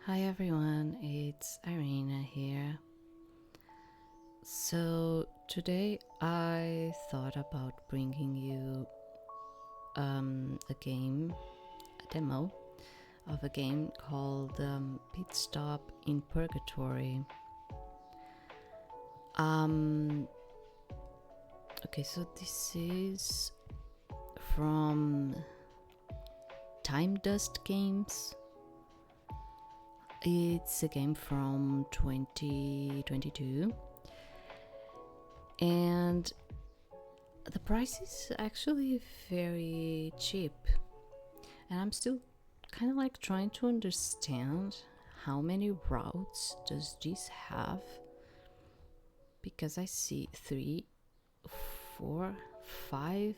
Hi everyone, it's Irina here. So today I thought about bringing you a demo of a game called Pitstop in Purgatory. Okay, so this is from Tymedust Games. It's a game from 2022 and the price is actually very cheap, and I'm still kind of like trying to understand how many routes does this have, because I see 3, 4, 5,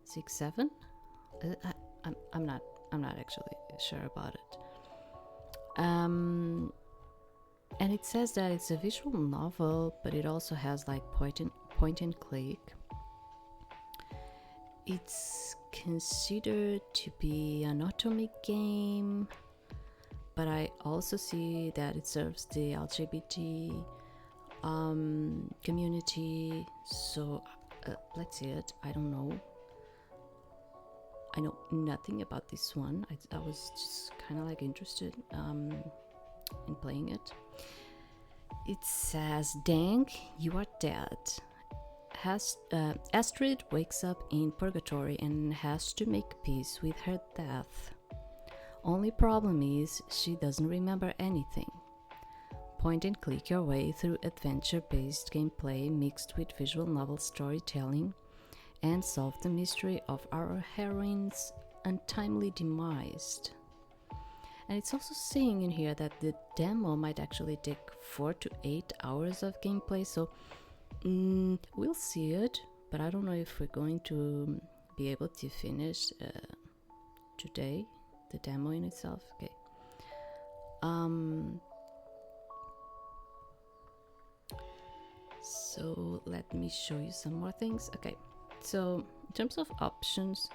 6, 7. I'm not actually sure about it. And it says that it's a visual novel, but it also has like point and click. It's considered to be an atomic game, but I also see that it serves the LGBT community. So let's see it. I don't know. I know nothing about this one. I was just kind of like interested in playing it. It says, "Dang, you are dead." Astrid wakes up in Purgatory and has to make peace with her death. Only problem is she doesn't remember anything. Point and click your way through adventure-based gameplay mixed with visual novel storytelling and solve the mystery of our heroine's untimely demise. And it's also saying in here that the demo might actually take 4 to 8 hours of gameplay, so we'll see it, but I don't know if we're going to be able to finish today, the demo in itself. Okay. So let me show you some more things. Okay, so in terms of options,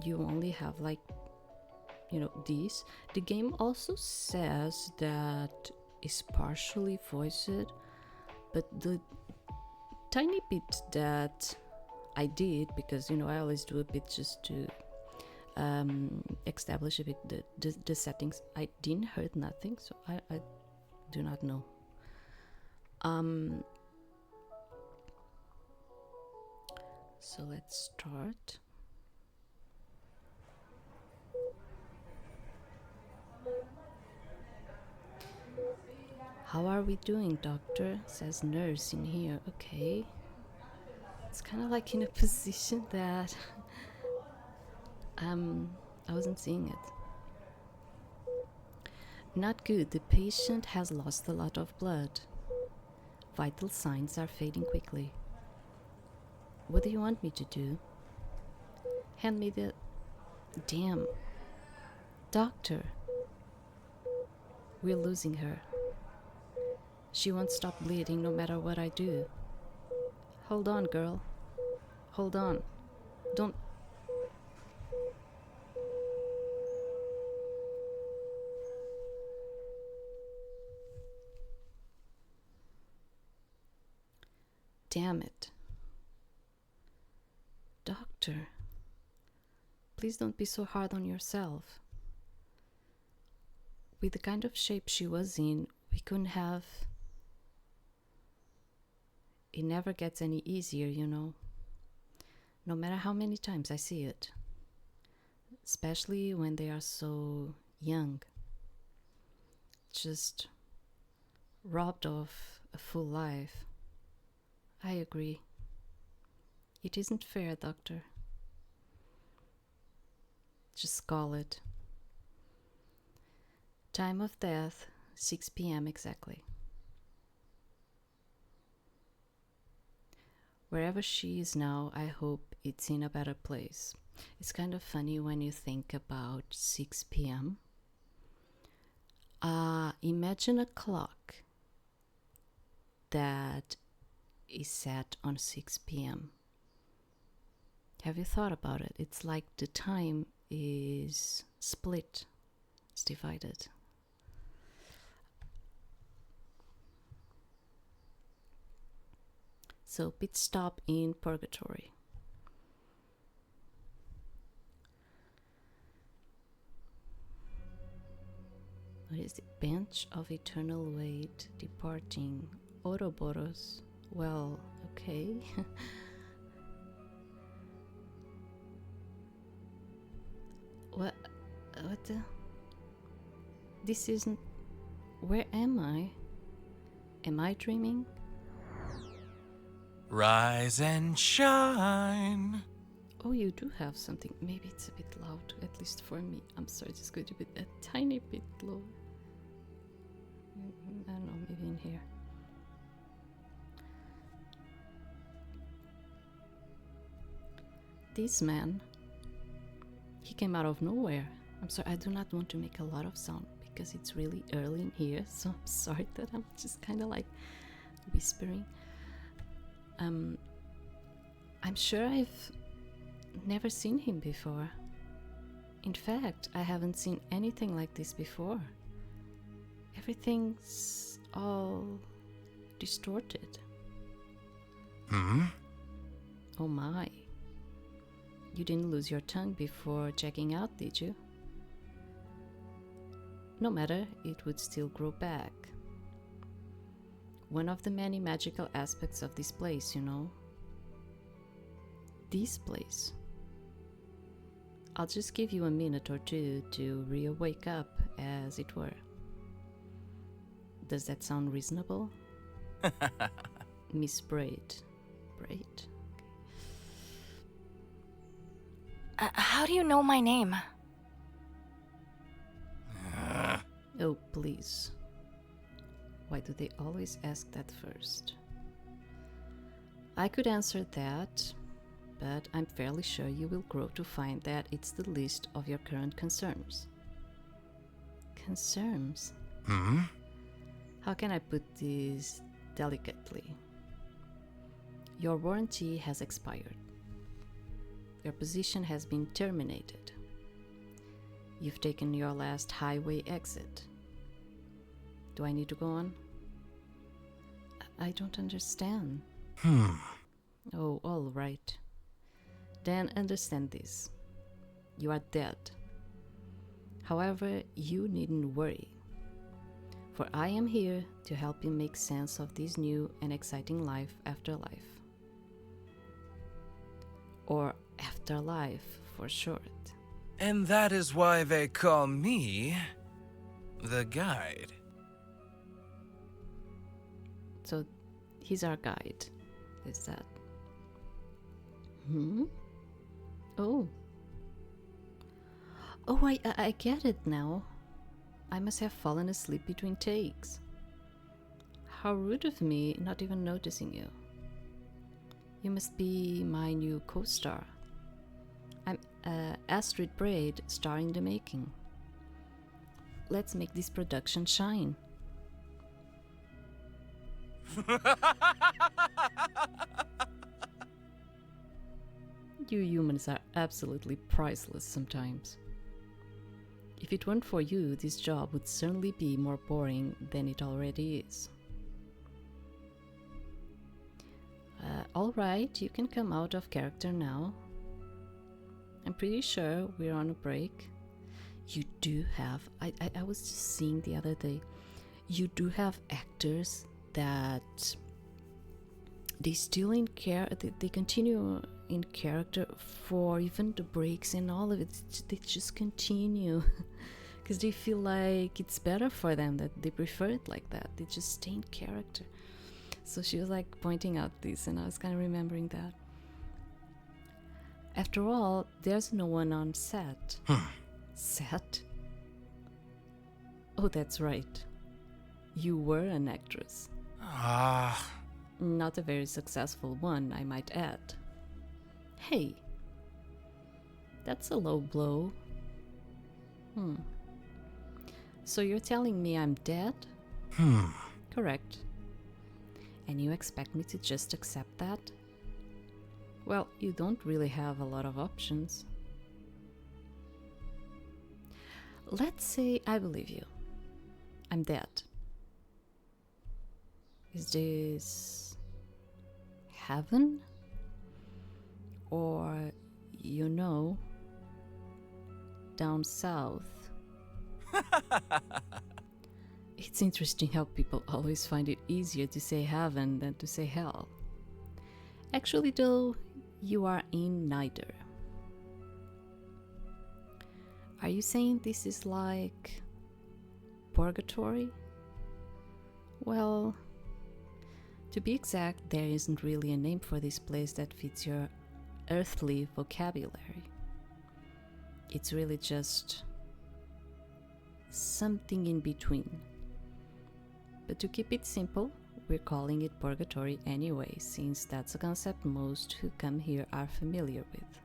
you only have like, these. The game also says that it's partially voiced, but the tiny bit that I did, because I always do a bit just to establish a bit the settings, I didn't heard nothing, so I do not know. So let's start. "How are we doing, doctor?" says nurse in here. Okay. It's kind of like in a position that I wasn't seeing it. "Not good. The patient has lost a lot of blood. Vital signs are fading quickly. What do you want me to do?" "Hand me the..." Damn. "Doctor, we're losing her. She won't stop bleeding no matter what I do." "Hold on, girl. Hold on. Don't..." Damn it. "Doctor, please don't be so hard on yourself. With the kind of shape she was in, we couldn't have..." It never gets any easier, no matter how many times I see it. Especially when they are so young. Just robbed of a full life. I agree. It isn't fair, doctor. Just call it. Time of death, 6 p.m. exactly. Wherever she is now, I hope it's in a better place. It's kind of funny when you think about 6 p.m. Imagine a clock that is set on 6 p.m. Have you thought about it? It's like the time is split. It's divided. So, Pitstop in Purgatory. What is it? Bench of eternal weight, departing. Ouroboros. Well, okay. What the? This isn't... Where am I? Am I dreaming? Rise and shine. Oh, you do have something. Maybe it's a bit loud, at least for me. I'm sorry, it's going to be a tiny bit low. I don't know, maybe in here. This man, he came out of nowhere. I'm sorry, I do not want to make a lot of sound because it's really early in here, so I'm sorry that I'm just kind of like whispering. I'm sure I've never seen him before. In fact, I haven't seen anything like this before. Everything's all distorted. Oh my. You didn't lose your tongue before checking out, did you? No matter, it would still grow back. One of the many magical aspects of this place, you know. This place. I'll just give you a minute or two to wake up, as it were. Does that sound reasonable? Miss Braid. Braid? How do you know my name? Oh, please. Why do they always ask that first? I could answer that, but I'm fairly sure you will grow to find that it's the least of your current concerns. Concerns? How can I put this delicately? Your warranty has expired. Your position has been terminated. You've taken your last highway exit. Do I need to go on? I don't understand. Oh, all right. Then understand this. You are dead. However, you needn't worry. For I am here to help you make sense of this new and exciting life after life. Or afterlife for short. And that is why they call me the guide. So he's our guide. Is that? Oh. Oh, I get it now. I must have fallen asleep between takes. How rude of me not even noticing you. You must be my new co-star. I'm Astrid Braid, star in the making. Let's make this production shine. You humans are absolutely priceless sometimes. If it weren't for you, this job would certainly be more boring than it already is. Alright, you can come out of character now. I'm pretty sure we're on a break. You do have, I was just seeing the other day, you do have actors that they still they continue in character for even the breaks and all of it. They just continue because they feel like it's better for them, that they prefer it like that. They just stay in character. So she was like pointing out this, and I was kind of remembering that. After all, there's no one on set. Set? Oh, that's right. You were an actress. Not a very successful one, I might add. Hey, that's a low blow. So you're telling me I'm dead? Correct. And you expect me to just accept that? Well, you don't really have a lot of options. Let's say I believe you. I'm dead. Is this heaven? Or, down south? It's interesting how people always find it easier to say heaven than to say hell. Actually, though, you are in neither. Are you saying this is like purgatory? Well, to be exact, there isn't really a name for this place that fits your earthly vocabulary. It's really just something in between. But to keep it simple, we're calling it purgatory anyway, since that's a concept most who come here are familiar with.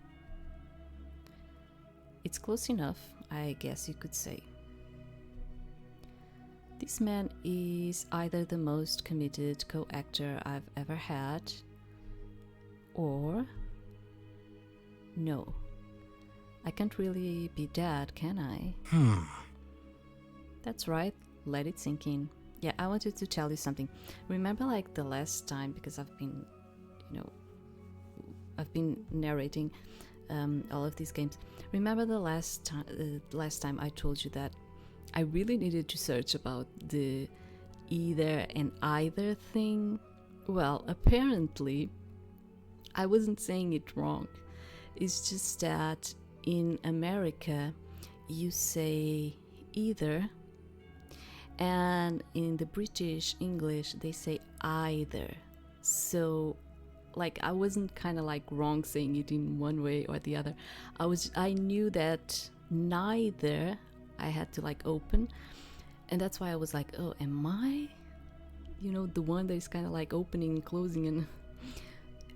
It's close enough, I guess you could say. This man is either the most committed co-actor I've ever had, or no. I can't really be dead, can I? That's right, let it sink in. Yeah, I wanted to tell you something. Remember like the last time, because I've been narrating all of these games. Remember the last time I told you that I really needed to search about the either and either thing? Well, apparently I wasn't saying it wrong. It's just that in America you say either, and in the British English they say either. So like I wasn't kind of like wrong saying it in one way or the other. I knew that neither I had to like open, and that's why I was like, oh, am I the one that is kind of like opening and closing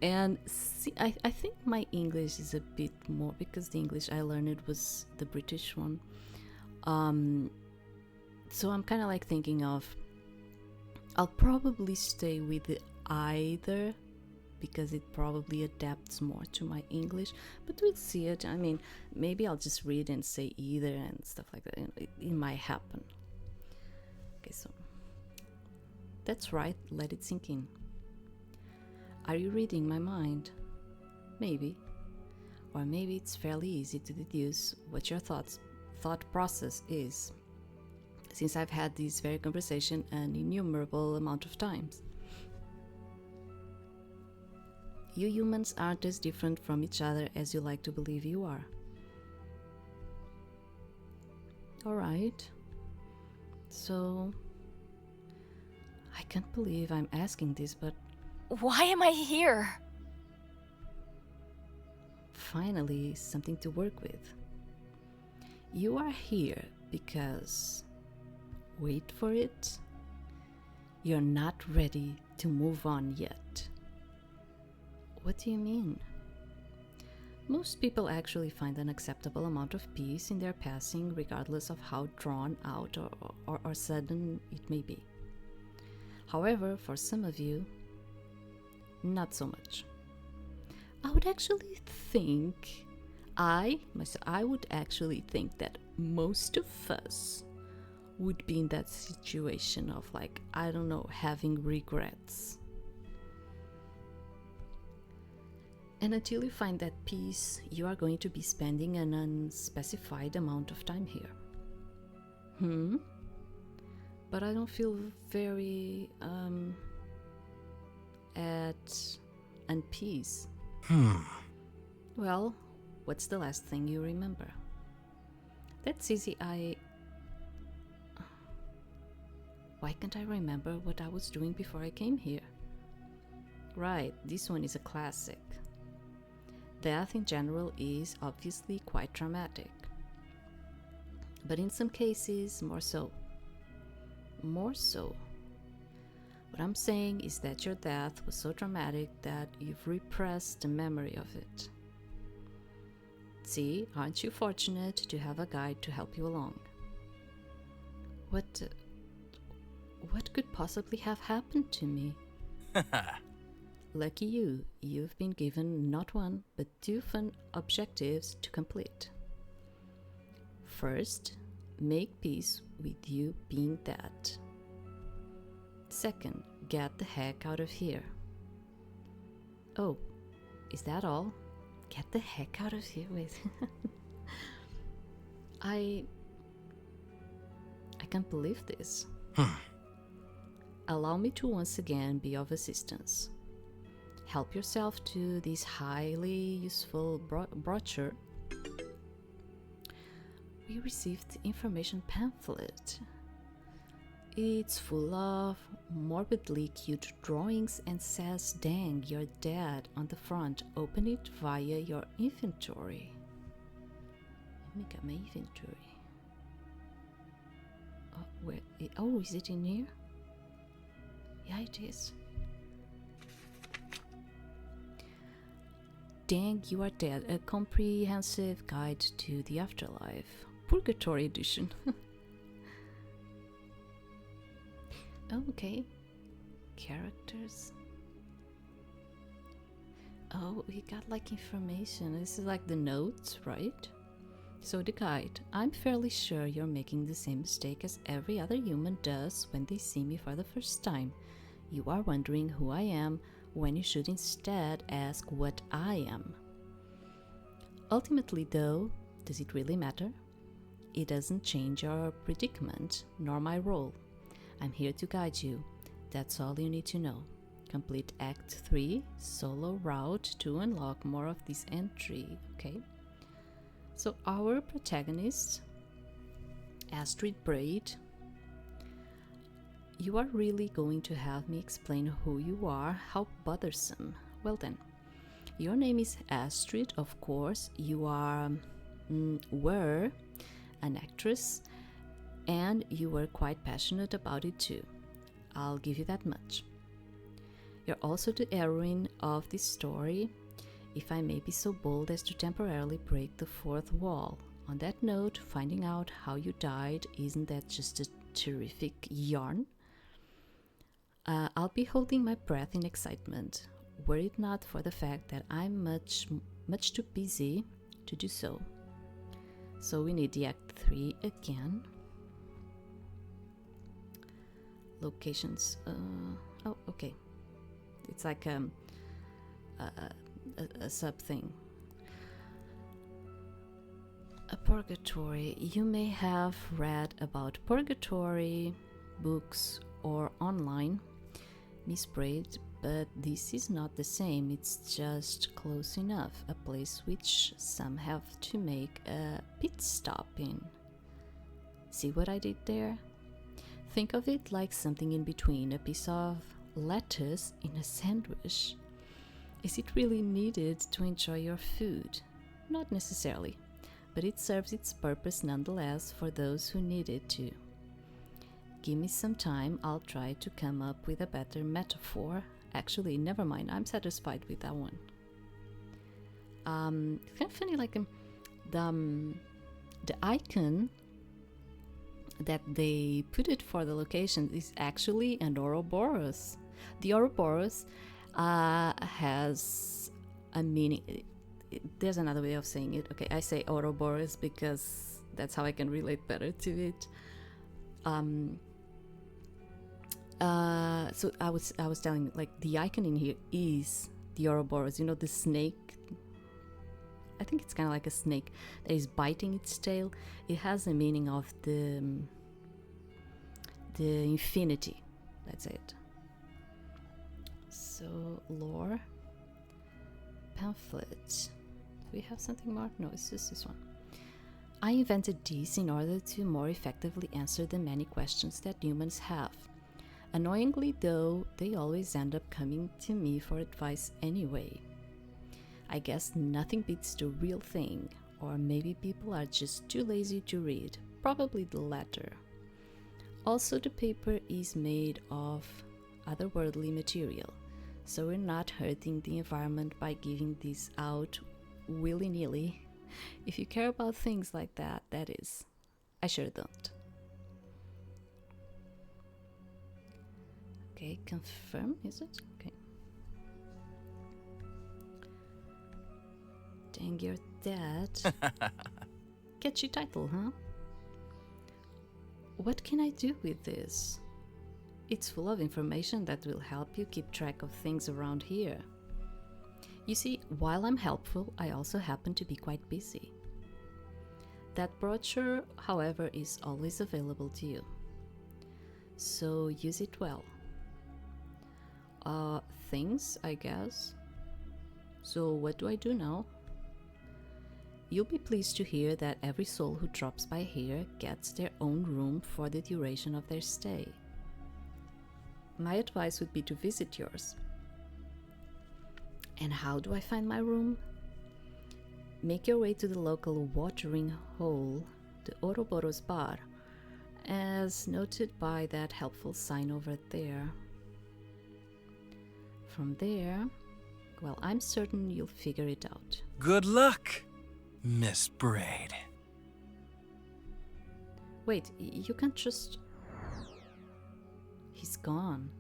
and see, I think my English is a bit more, because the English I learned was the British one. So I'm kind of like thinking of, I'll probably stay with the either because it probably adapts more to my English, but we'll see it. I mean, maybe I'll just read and say either and stuff like that. It might happen. Okay, so that's right, let it sink in. Are you reading my mind? Maybe. Or maybe it's fairly easy to deduce what your thought process is, since I've had this very conversation an innumerable amount of times. You humans aren't as different from each other as you like to believe you are. Alright. So, I can't believe I'm asking this, but Why am I here? finally something to work with. You are here because, wait for it, you're not ready to move on yet. What do you mean? Most people actually find an acceptable amount of peace in their passing, regardless of how drawn out or sudden it may be. However, for some of you, not so much. I would actually think that most of us would be in that situation of like, I don't know, having regrets. And until you find that peace, you are going to be spending an unspecified amount of time here. But I don't feel very at peace. Well, what's the last thing you remember? That's easy. Why can't I remember what I was doing before I came here? Right, this one is a classic. Death in general is obviously quite traumatic, but in some cases more so. What I'm saying is that your death was so traumatic that you've repressed the memory of it. See, aren't you fortunate to have a guide to help you along? What could possibly have happened to me? Lucky you, you've been given not one, but two fun objectives to complete. First, make peace with you being dead. Second, get the heck out of here. Oh, is that all? Get the heck out of here. Wait. I can't believe this. Allow me to once again be of assistance. Help yourself to this highly useful brochure. We received information pamphlet. It's full of morbidly cute drawings and says, "Dang, you're dead" on the front. Open it via your inventory. Let me get my inventory. Oh, is it in here? Yeah, it is. Dang, You Are Dead, a comprehensive guide to the afterlife. Purgatory edition. Oh, okay. Characters. Oh, we got like information. This is like the notes, right? So the guide. I'm fairly sure you're making the same mistake as every other human does when they see me for the first time. You are wondering who I am when you should instead ask what I am. Ultimately, though, does it really matter? It doesn't change your predicament, nor my role. I'm here to guide you. That's all you need to know. Complete Act 3, solo route to unlock more of this entry, okay? So our protagonist, Astrid Braid, you are really going to have me explain who you are? How bothersome. Well then, your name is Astrid, of course. You were an actress, and you were quite passionate about it too. I'll give you that much. You're also the heroine of this story, if I may be so bold as to temporarily break the fourth wall. On that note, finding out how you died, isn't that just a terrific yarn? I'll be holding my breath in excitement, were it not for the fact that I'm much too busy to do so. So we need the Act 3 again. Locations. Oh, okay. It's like a sub thing. A Purgatory. You may have read about Purgatory books or online, Miss Braid, but this is not the same. It's just close enough. A place which some have to make a pit stop in. See what I did there? Think of it like something in between, a piece of lettuce in a sandwich. Is it really needed to enjoy your food? Not necessarily, but it serves its purpose nonetheless for those who need it to. Give me some time, I'll try to come up with a better metaphor. Actually, never mind, I'm satisfied with that one. It's kind of funny, like the icon that they put it for the location is actually an Ouroboros. The Ouroboros has a meaning. There's another way of saying it. Okay, I say Ouroboros because that's how I can relate better to it. So I was telling you, like, the icon in here is the Ouroboros. You know, the snake. I think it's kind of like a snake that is biting its tail. It has the meaning of the infinity. That's it. So lore pamphlet. Do we have something more? No, it's just this one. I invented these in order to more effectively answer the many questions that humans have. Annoyingly, though, they always end up coming to me for advice anyway. I guess nothing beats the real thing, or maybe people are just too lazy to read. Probably the latter. Also, the paper is made of otherworldly material, so we're not hurting the environment by giving this out willy-nilly. If you care about things like that, that is. I sure don't. Okay, confirm, is it? Okay. Dang, You're Dead. Catchy title, huh? what can I do with this? It's full of information that will help you keep track of things around here. You see, while I'm helpful, I also happen to be quite busy. That brochure, however, is always available to you. So use it well. Things, I guess. So what do I do now? You'll be pleased to hear that every soul who drops by here gets their own room for the duration of their stay. My advice would be to visit yours. And how do I find my room? Make your way to the local watering hole, the Ouroboros Bar, as noted by that helpful sign over there. From there, well, I'm certain you'll figure it out. Good luck, Miss Braid. Wait, you can't just... He's gone.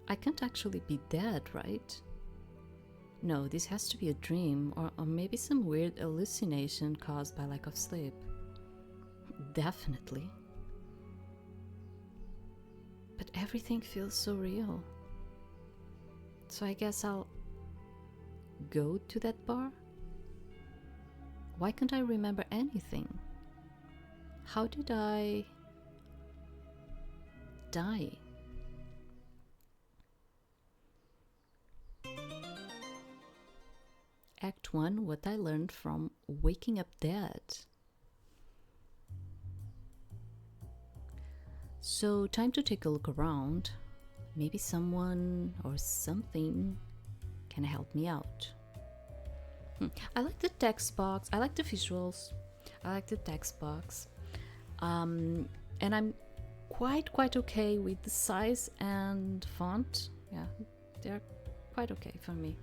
I can't actually be dead, right? No, this has to be a dream, or maybe some weird hallucination caused by lack of sleep. Definitely. But everything feels so real. So I guess I'll go to that bar? Why can't I remember anything? How did I die? Act 1, what I learned from waking up dead. So, time to take a look around. Maybe someone or something can help me out. I like the text box. I like the visuals. I like the text box. And I'm quite okay with the size and font. Yeah, they're quite okay for me.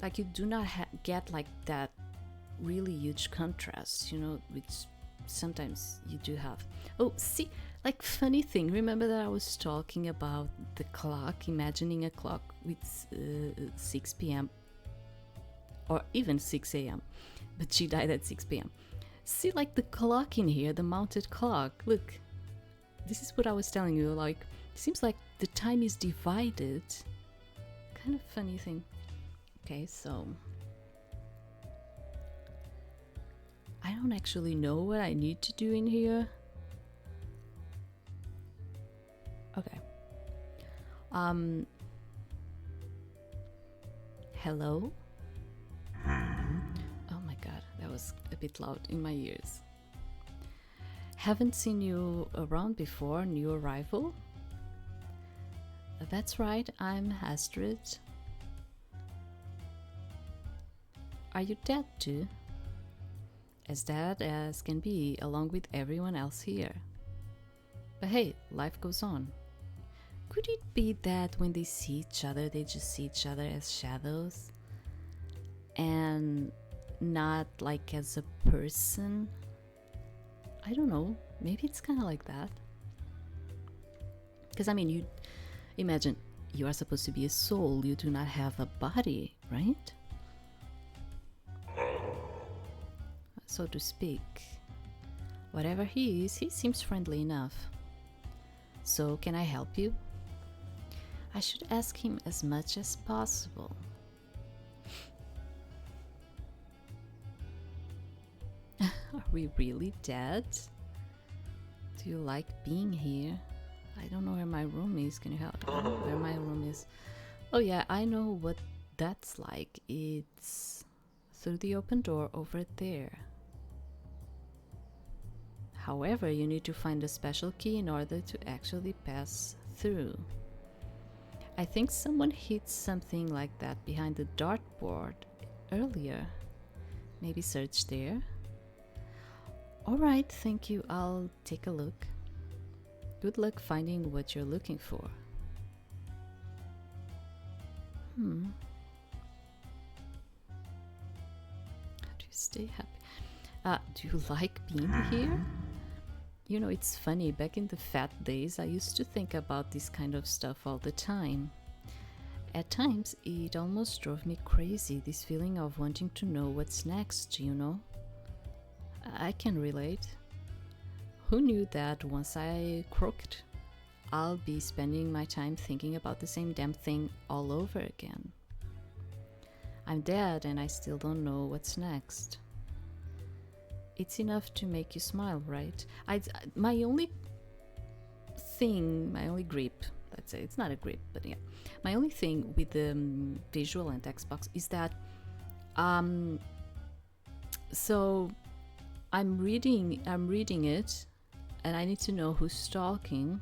Like, you do not get like that really huge contrast, you know, which sometimes you do have. Oh, see, like, funny thing, remember that I was talking about the clock, imagining a clock with 6 p.m. or even 6 a.m. but she died at 6 p.m. See, like, the clock in here, the mounted clock, look, this is what I was telling you, like, it seems like the time is divided. Kind of funny thing. Okay, so I don't actually know what I need to do in here. Okay. Hello? Oh my god, that was a bit loud in my ears. Haven't seen you around before, new arrival? That's right, I'm Astrid. Are you dead too? As dead as can be, along with everyone else here. But hey, life goes on. Could it be that when they see each other, they just see each other as shadows? And not like as a person? I don't know, maybe it's kind of like that. Because I mean, you imagine, you are supposed to be a soul, you do not have a body, right? So to speak. Whatever he is, he seems friendly enough. So, can I help you? I should ask him as much as possible. Are we really dead? Do you like being here? I don't know where my room is. Can you help? I don't know where my room is. Oh yeah, I know what that's like. It's through the open door over there. However, you need to find a special key in order to actually pass through. I think someone hid something like that behind the dartboard earlier. Maybe search there. Alright, thank you. I'll take a look. Good luck finding what you're looking for. How do you stay happy? Do you like being here? You know, it's funny, back in the fat days, I used to think about this kind of stuff all the time. At times, it almost drove me crazy, this feeling of wanting to know what's next, you know? I can relate. Who knew that once I croaked, I'll be spending my time thinking about the same damn thing all over again. I'm dead and I still don't know what's next. It's enough to make you smile, right? My only grip, let's say, it's not a grip, but yeah, my only thing with the visual and text box is that, so I'm reading it, and I need to know who's talking,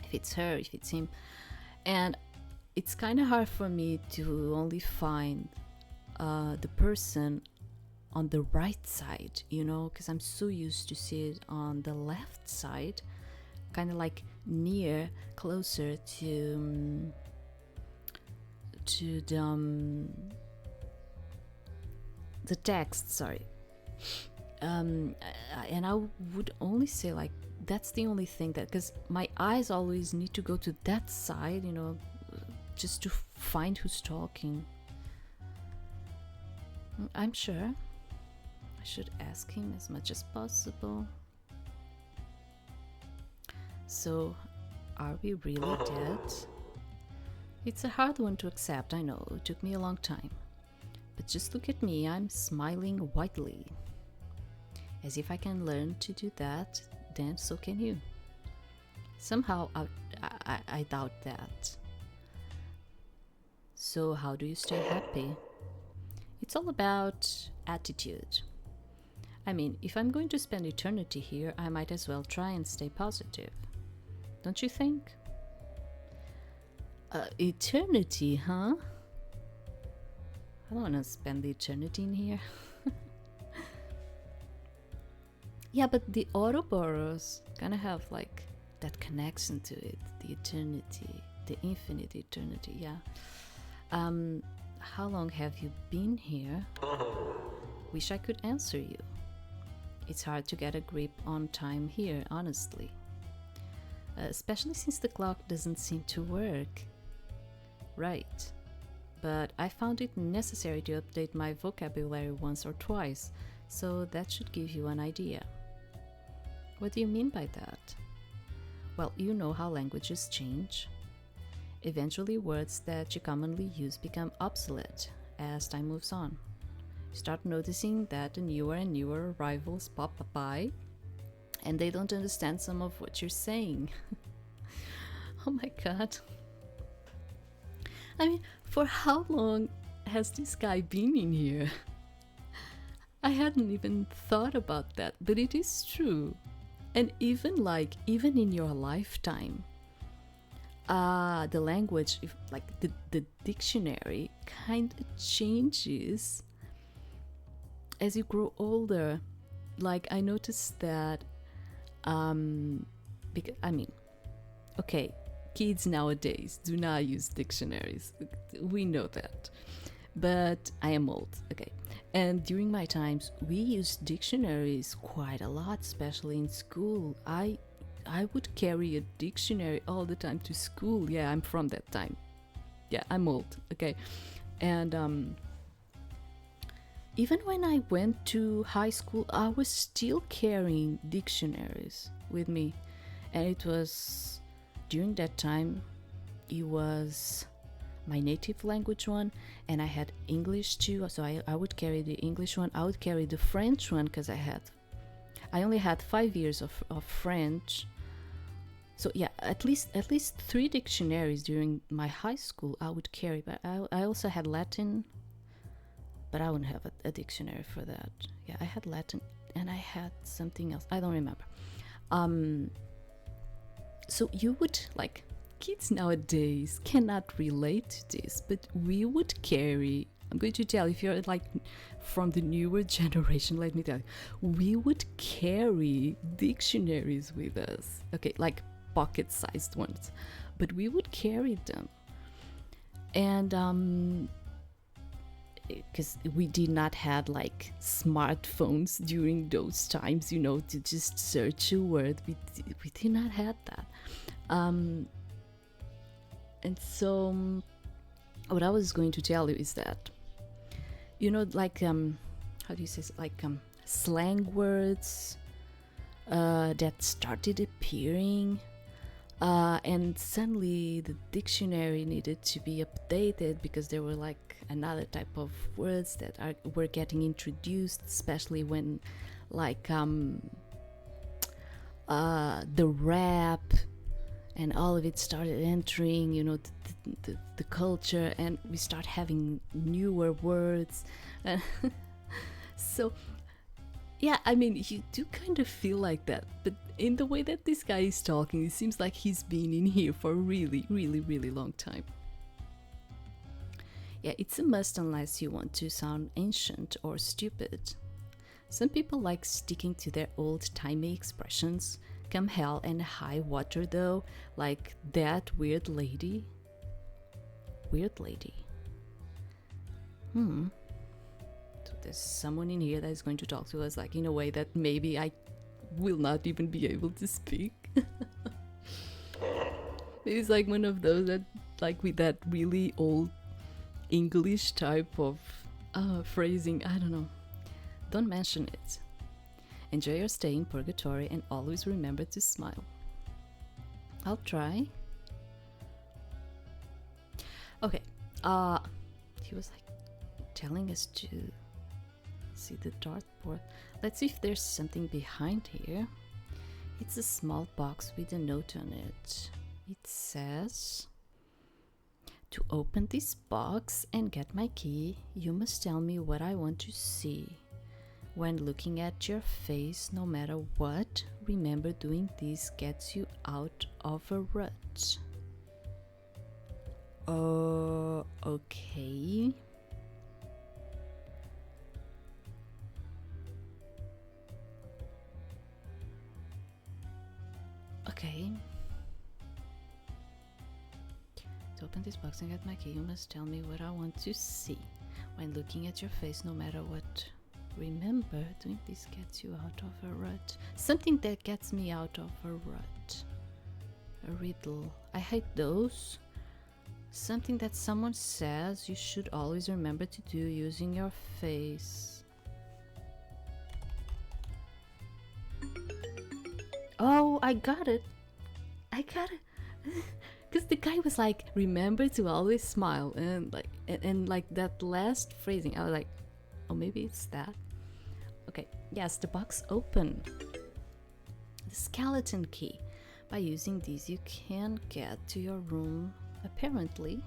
if it's her, if it's him, and it's kind of hard for me to only find the person on the right side, because I'm so used to see it on the left side, kind of like closer to the text, sorry. And I would only say, like, that's the only thing that, because my eyes always need to go to that side, just to find who's talking. I'm sure I should ask him as much as possible. So, are we really dead? It's a hard one to accept, I know, it took me a long time. But just look at me, I'm smiling widely. As if I can learn to do that, then so can you. Somehow, I doubt that. So how do you stay happy? It's all about attitude. I mean, if I'm going to spend eternity here, I might as well try and stay positive. Don't you think? Eternity, huh? I don't want to spend the eternity in here. Yeah, but the Ouroboros kind of have like that connection to it, the eternity, the infinite eternity, yeah. How long have you been here? Wish I could answer you. It's hard to get a grip on time here, honestly. Especially since the clock doesn't seem to work. Right. But I found it necessary to update my vocabulary once or twice, so that should give you an idea. What do you mean by that? Well, you know how languages change. Eventually, words that you commonly use become obsolete as time moves on. You start noticing that the newer and newer arrivals pop by, and they don't understand some of what you're saying. Oh my god. I mean, for how long has this guy been in here? I hadn't even thought about that, but it is true. And even in your lifetime, the language, the dictionary kind of changes as you grow older. Like, I noticed that, because, I mean, okay, kids nowadays do not use dictionaries. We know that. But I am old, okay. And during my times, we used dictionaries quite a lot, especially in school. I would carry a dictionary all the time to school. Yeah, I'm from that time. Yeah, I'm old, okay. And even when I went to high school, I was still carrying dictionaries with me. And it was, during that time, it was my native language one, and I had English too, so I would carry the English one. I would carry the French one because I only had 5 years of French. So yeah, at least 3 dictionaries during my high school I would carry. But I also had Latin, but I wouldn't have a dictionary for that. Yeah, I had Latin and I had something else, I don't remember. So you would, like, kids nowadays cannot relate to this, but we would carry, I'm going to tell, if you're like from the newer generation, let me tell you, we would carry dictionaries with us. Okay, like pocket-sized ones, but we would carry them. And because we did not have like smartphones during those times, to just search a word. We did not have that. And so what I was going to tell you is that, like, how do you say, like, slang words that started appearing. And suddenly the dictionary needed to be updated because there were like another type of words that were getting introduced, especially when like the rap and all of it started entering, you know, the culture, and we start having newer words. So yeah, I mean, you do kind of feel like that, but in the way that this guy is talking, it seems like he's been in here for a really, really, really long time. Yeah, it's a must unless you want to sound ancient or stupid. Some people like sticking to their old-timey expressions, come hell and high water though, like that weird lady. Weird lady. So there's someone in here that is going to talk to us like in a way that maybe I will not even be able to speak. It's like one of those that like with that really old English type of phrasing. I don't know. Don't mention it. Enjoy your stay in Purgatory and always remember to smile. I'll try. Okay. He was like telling us to see the dartboard. Let's see if there's something behind here. It's a small box with a note on it. It says, to open this box and get my key, you must tell me what I want to see. When looking at your face, no matter what, remember doing this gets you out of a rut. Okay. Okay. To open this box and get my key, you must tell me what I want to see. When looking at your face, no matter what, remember doing this gets you out of a rut. Something that gets me out of a rut. A riddle. I hate those. Something that someone says you should always remember to do using your face. Oh, I got it. Because the guy was like, remember to always smile, and like that last phrasing, I was like, oh, maybe it's that. Okay, yes, the box open. The skeleton key. By using these, you can get to your room, apparently.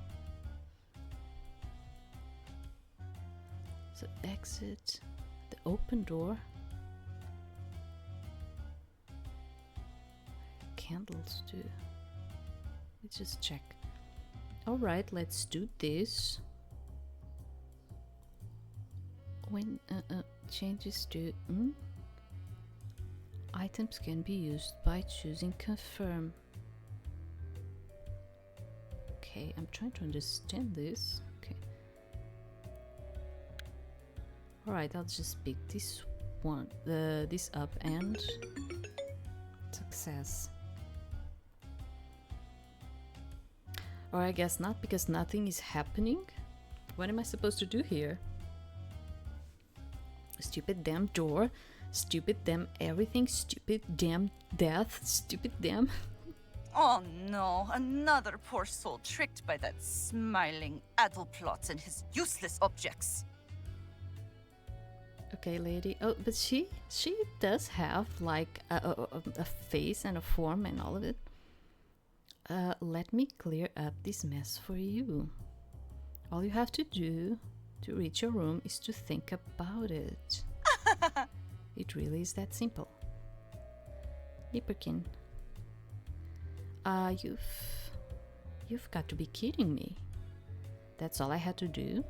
So exit the open door. Candles too. Let's just check. Alright, let's do this. When changes to items can be used by choosing confirm. Okay, I'm trying to understand this. Okay. Alright, I'll just pick this one, this up, and success. Or I guess not, because nothing is happening. What am I supposed to do here? Stupid damn door, stupid damn everything, stupid damn death, stupid damn. Oh no, another poor soul tricked by that smiling Addleplot and his useless objects. Okay, lady. Oh, but she does have like a face and a form and all of it. Let me clear up this mess for you. All you have to do to reach your room is to think about it. It really is that simple. Nipperkin. You've got to be kidding me. That's all I had to do?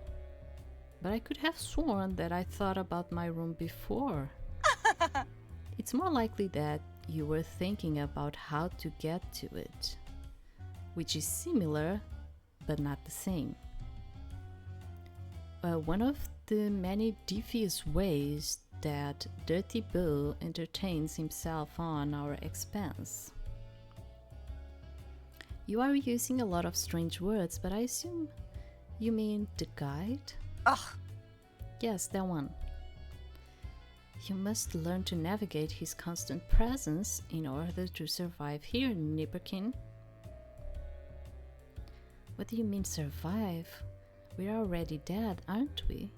But I could have sworn that I thought about my room before. It's more likely that you were thinking about how to get to it, which is similar, but not the same. One of the many devious ways that Dirty Bill entertains himself on our expense. You are using a lot of strange words, but I assume you mean the guide? Ugh. Yes, that one. You must learn to navigate his constant presence in order to survive here, Nipperkin. What do you mean survive? We're already dead, aren't we?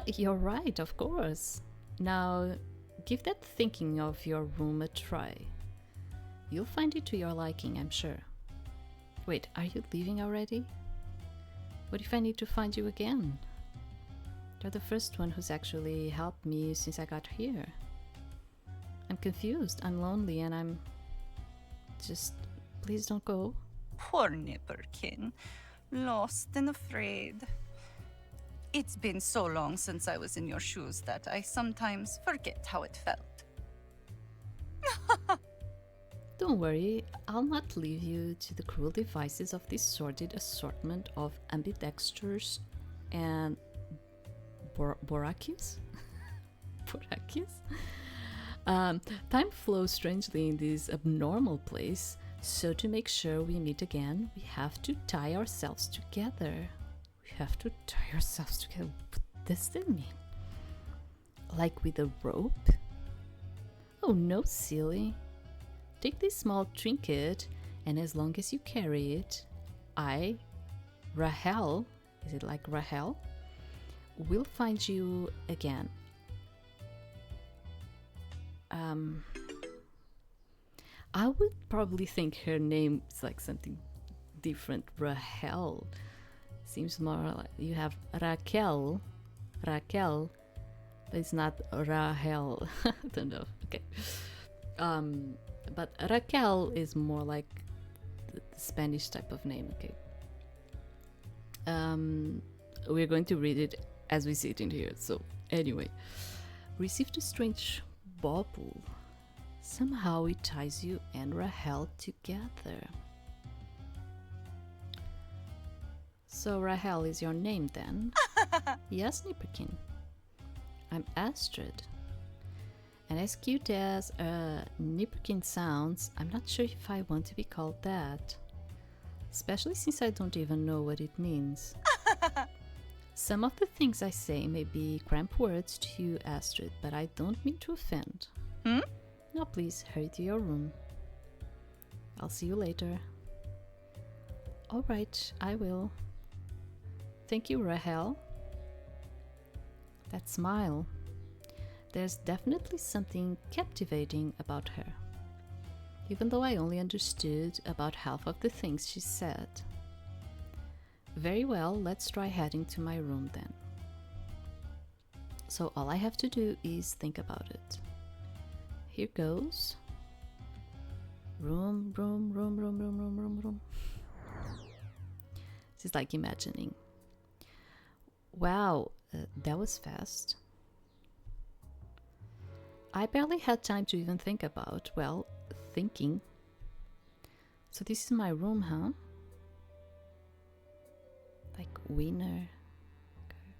You're right, of course. Now, give that thinking of your room a try. You'll find it to your liking, I'm sure. Wait, are you leaving already? What if I need to find you again? You're the first one who's actually helped me since I got here. I'm confused, I'm lonely, and I'm... just... please don't go. Poor Nipperkin. Lost and afraid. It's been so long since I was in your shoes that I sometimes forget how it felt. Don't worry, I'll not leave you to the cruel devices of this sordid assortment of ambidextrous and Borakius? Borakius? Time flows strangely in this abnormal place, so to make sure we meet again, we have to tie ourselves together. We have to tie ourselves together. What does that mean? Like with a rope? Oh no, silly. Take this small trinket, and as long as you carry it, I, Rahel, is it like Rahel? Will find you again. I would probably think her name is like something different. Rahel seems more like you have Raquel, but it's not Rahel. I don't know. Okay. But Raquel is more like the Spanish type of name. Okay. We're going to read it as we see it in here. So anyway, received a strange bauble. Somehow it ties you and Rahel together. So Rahel is your name then? Yes, Nipperkin. I'm Astrid. And as cute as Nipperkin sounds, I'm not sure if I want to be called that. Especially since I don't even know what it means. Some of the things I say may be cramped words to you, Astrid, but I don't mean to offend. Now please, hurry to your room. I'll see you later. Alright, I will. Thank you, Rahel. That smile. There's definitely something captivating about her, even though I only understood about half of the things she said. Very well, let's try heading to my room then. So all I have to do is think about it. Here goes. Room. This is like imagining. Wow, that was fast. I barely had time to even think about, well, thinking. So this is my room, huh? Like winner. Okay.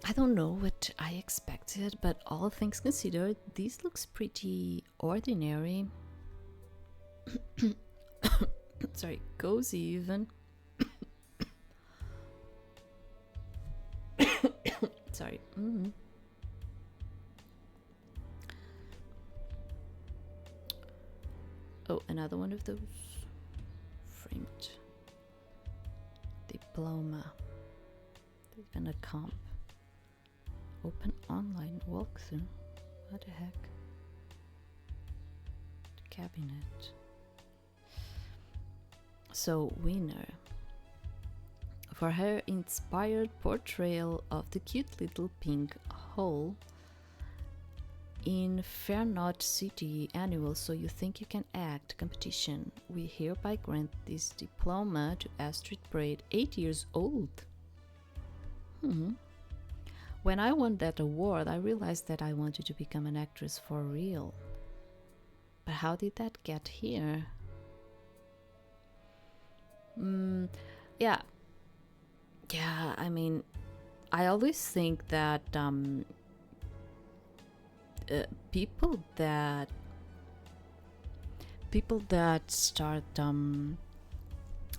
I don't know what I expected, but all things considered, this looks pretty ordinary. Sorry, cozy even. Sorry. Oh, another one of those framed diploma. Even a comp. Open online walkthrough. What the heck? Cabinet. So, winner. For her inspired portrayal of the cute little pink hole in Fairnought City Annual So You Think You Can Act competition, we hereby grant this diploma to Astrid Braid, 8 years old. When I won that award, I realized that I wanted to become an actress for real. But how did that get here? Yeah, I mean, I always think that people that start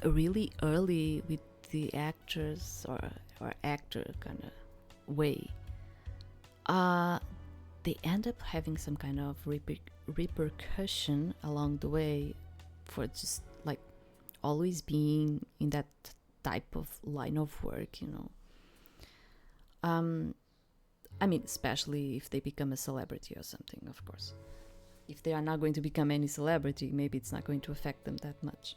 really early with the actors or actor kind of way. They end up having some kind of repercussion along the way for just like always being in that type of line of work, you know. I mean, especially if they become a celebrity or something, of course. If they are not going to become any celebrity, maybe it's not going to affect them that much.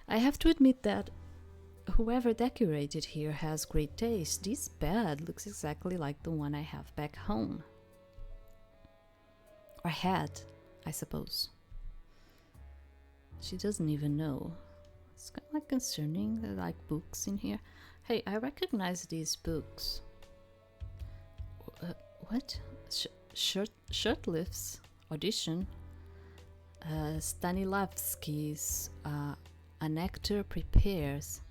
I have to admit that whoever decorated here has great taste. This bed looks exactly like the one I have back home. Or had, I suppose. She doesn't even know. It's kind of like concerning. There are like books in here. Hey, I recognize these books. What? Shirtlifts audition. Stanislavski's An Actor Prepares.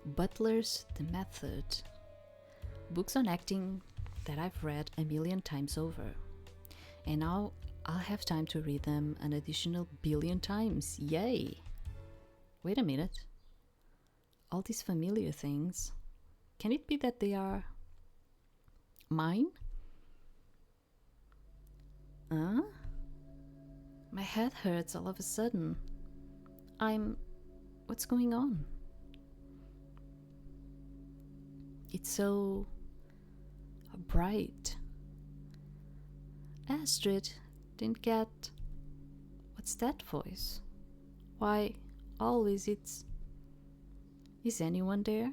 Butler's The Method. Books on acting that I've read a million times over. And now I'll have time to read them an additional billion times. Yay! Wait a minute. All these familiar things. Can it be that they are mine? Huh? My head hurts all of a sudden. What's going on? It's so bright. Astrid didn't get... What's that voice? Why, always it's... Is anyone there?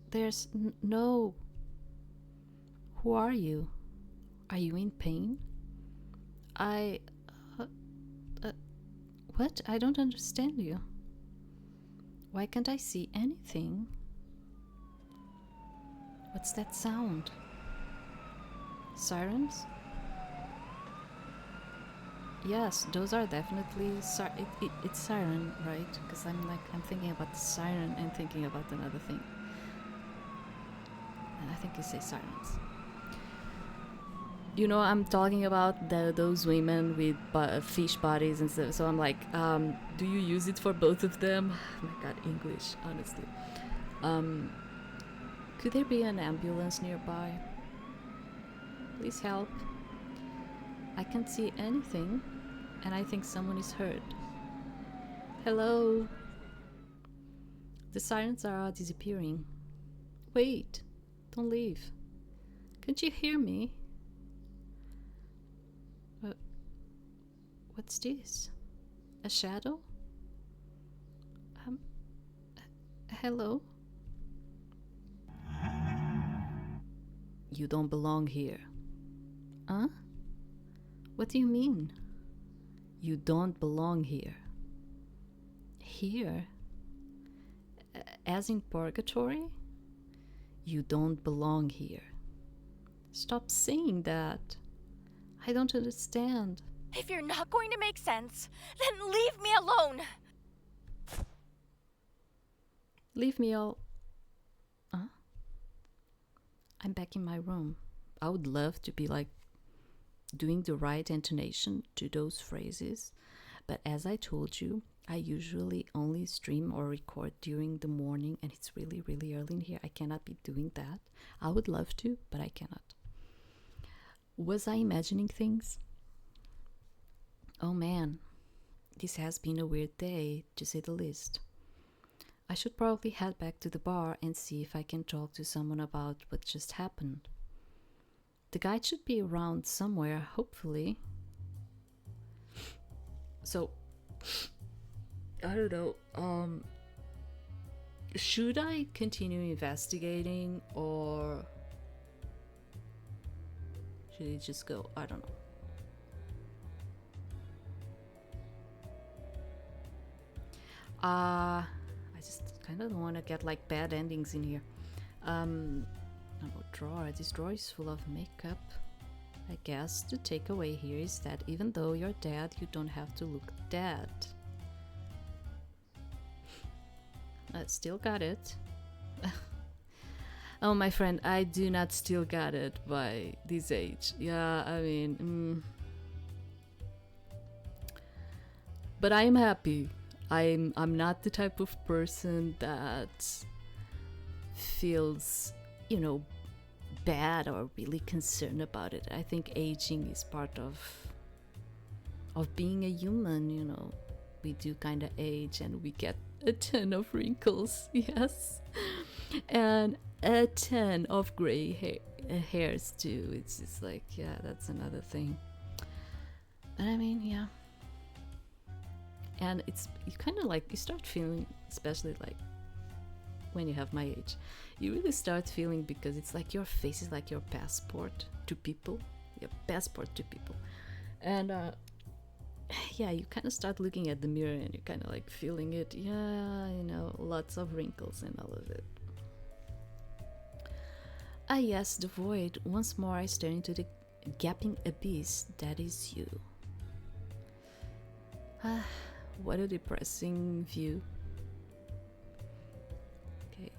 There's no... Who are you? Are you in pain? What? I don't understand you. Why can't I see anything? What's that sound? Sirens? Yes, those are definitely... it's siren, right? Because I'm thinking about the siren and thinking about another thing. And I think you say sirens. You know, I'm talking about those women with fish bodies and stuff. So I'm like, do you use it for both of them? Oh my god, English, honestly. Could there be an ambulance nearby? Please help. I can't see anything, and I think someone is hurt. Hello? The sirens are disappearing. Wait, don't leave. Can't you hear me? What's this? A shadow? Hello? You don't belong here. Huh? What do you mean? You don't belong here. Here? As in Purgatory? You don't belong here. Stop saying that. I don't understand. If you're not going to make sense, then leave me alone! Leave me all... Huh? I'm back in my room. I would love to be like doing the right intonation to those phrases, but as I told you, I usually only stream or record during the morning, and it's really, really early in here. I cannot be doing that. I would love to, but I cannot. Was I imagining things? Oh man, this has been a weird day, to say the least. I should probably head back to the bar and see if I can talk to someone about what just happened. The guide should be around somewhere, hopefully. So, I don't know, should I continue investigating, or should I just go? I don't know. I just kind of don't want to get like bad endings in here. Drawer. This drawer is full of makeup. I guess the takeaway here is that even though you're dead, you don't have to look dead. I still got it. Oh, my friend, I do not still got it by this age. Yeah, I mean... But I'm happy. I'm not the type of person that feels, bad or really concerned about it. I think aging is part of being a human. We do kind of age and we get a ton of wrinkles, yes, and a ton of gray hairs too. It's just like, yeah, that's another thing. But I mean, yeah. And you kind of like, you start feeling, especially like when you have my age, you really start feeling, because it's like your face is like your passport to people. And yeah, you kind of start looking at the mirror and you're kind of like feeling it. Yeah, lots of wrinkles and all of it. Ah yes, the void. Once more I stare into the gaping abyss that is you. Ah, what a depressing view. Okay,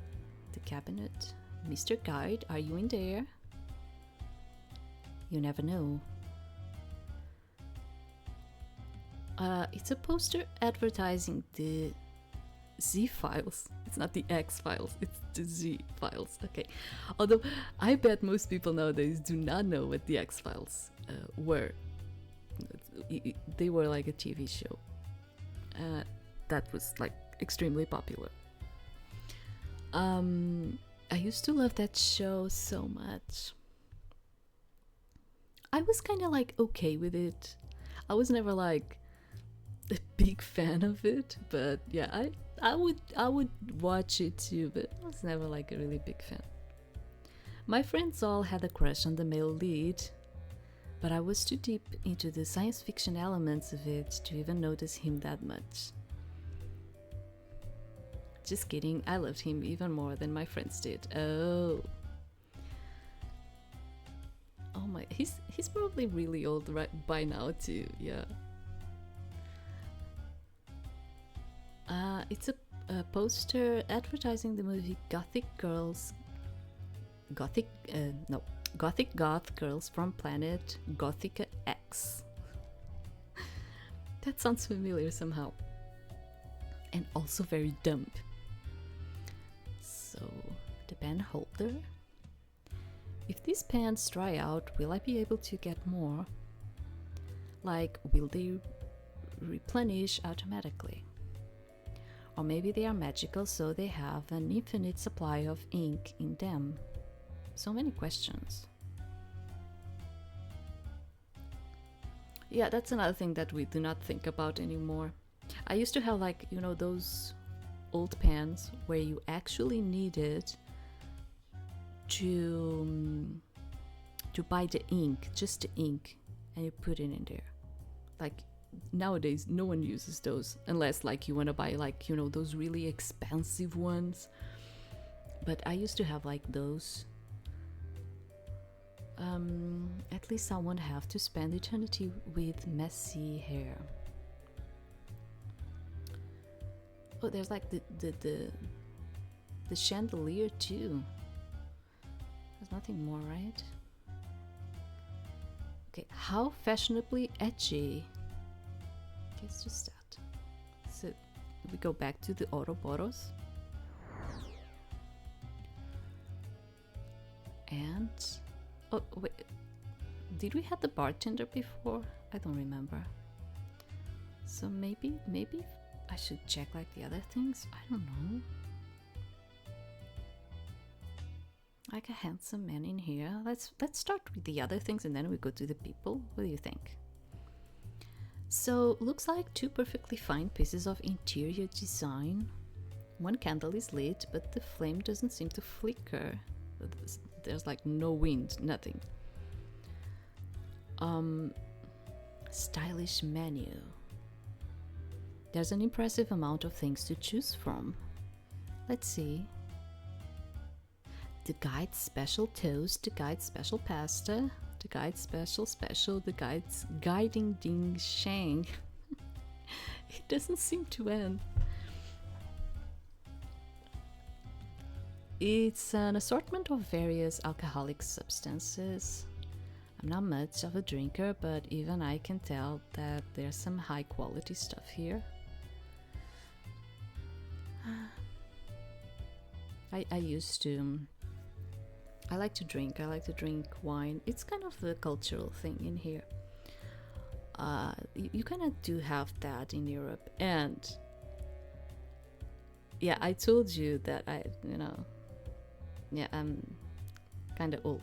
the cabinet. Mr. Guide, are you in there? You never know. It's a poster advertising the Z-Files. It's not the X-Files, it's the Z-Files. Okay. Although, I bet most people nowadays do not know what the X-Files were. They were like a TV show that was like extremely popular. I used to love that show so much. I was kind of like okay with it. I was never like a big fan of it, but yeah, I would watch it too, but I was never like a really big fan. My friends all had a crush on the male lead, but I was too deep into the science fiction elements of it to even notice him that much. Just kidding, I loved him even more than my friends did. Oh my, he's probably really old right by now too, yeah. It's a poster advertising the movie Gothic Goth Girls from Planet Gothica X. That sounds familiar somehow. And also very dumb. So, the pen holder. If these pens dry out, will I be able to get more? Like, will they replenish automatically? Or maybe they are magical, so they have an infinite supply of ink in them. So many questions. Yeah, that's another thing that we do not think about anymore. I used to have like, those old pens where you actually needed to buy the ink, just the ink, and you put it in there. Like, nowadays no one uses those unless like you want to buy like those really expensive ones, but I used to have like those. At least I won't have to spend eternity with messy hair. Oh, there's like the chandelier too. There's nothing more, right? Okay, how fashionably edgy. It's just that. So we go back to the Ouroboros. And oh wait, did we have the bartender before? I don't remember. So maybe I should check like the other things. I don't know. Like a handsome man in here. Let's start with the other things and then we go to the people. What do you think? So, looks like two perfectly fine pieces of interior design. One candle is lit, but the flame doesn't seem to flicker. There's like no wind, nothing. Stylish menu. There's an impressive amount of things to choose from. Let's see. The guide's special toast, the guide's special pasta, the guide's special, the guide's guiding ding shang. It doesn't seem to end. It's an assortment of various alcoholic substances. I'm not much of a drinker, but even I can tell that there's some high quality stuff here. I used to. I like to drink. I like to drink wine. It's kind of a cultural thing in here. You kind of do have that in Europe, and yeah, I told you that I'm kind of old,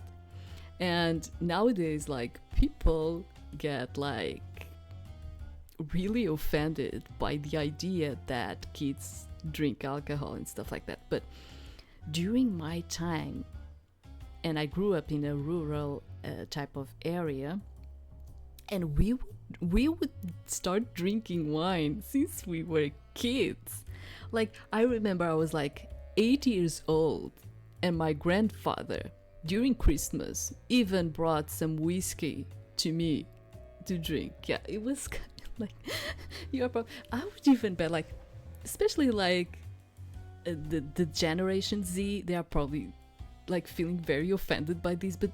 and nowadays, like, people get like really offended by the idea that kids drink alcohol and stuff like that. But during my time, and I grew up in a rural type of area, and we would start drinking wine since we were kids. Like, I remember I was like 8 years old, and my grandfather during Christmas even brought some whiskey to me to drink. Yeah, it was kind of like I would even bet, like, especially like the Generation Z, they are probably like feeling very offended by this, but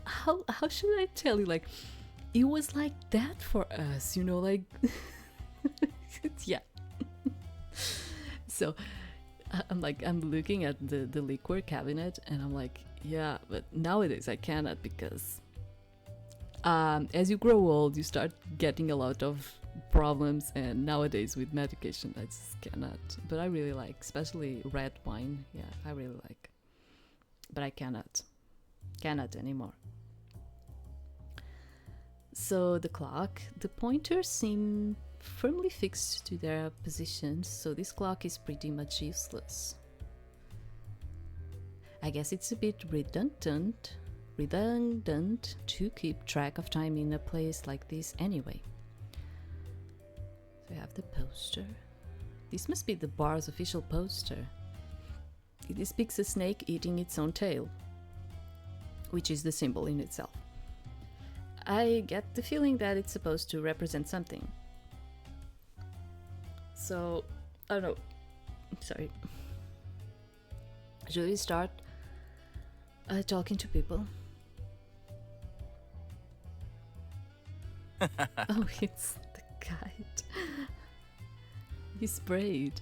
how should I tell you, like, it was like that for us, like yeah. So I'm looking at the liquor cabinet, and I'm like, yeah, but nowadays I cannot, because as you grow old, you start getting a lot of problems, and nowadays with medication I just cannot. But I really like, especially red wine. Yeah, I really like, but I cannot anymore. So the clock, the pointers seem firmly fixed to their positions, so this clock is pretty much useless. I guess it's a bit redundant to keep track of time in a place like this anyway. So we have the poster. This must be the bar's official poster. It depicts a snake eating its own tail, which is the symbol in itself. I get the feeling that it's supposed to represent something. So, I don't know. Sorry. Should we start talking to people? Oh, it's the kite. He sprayed.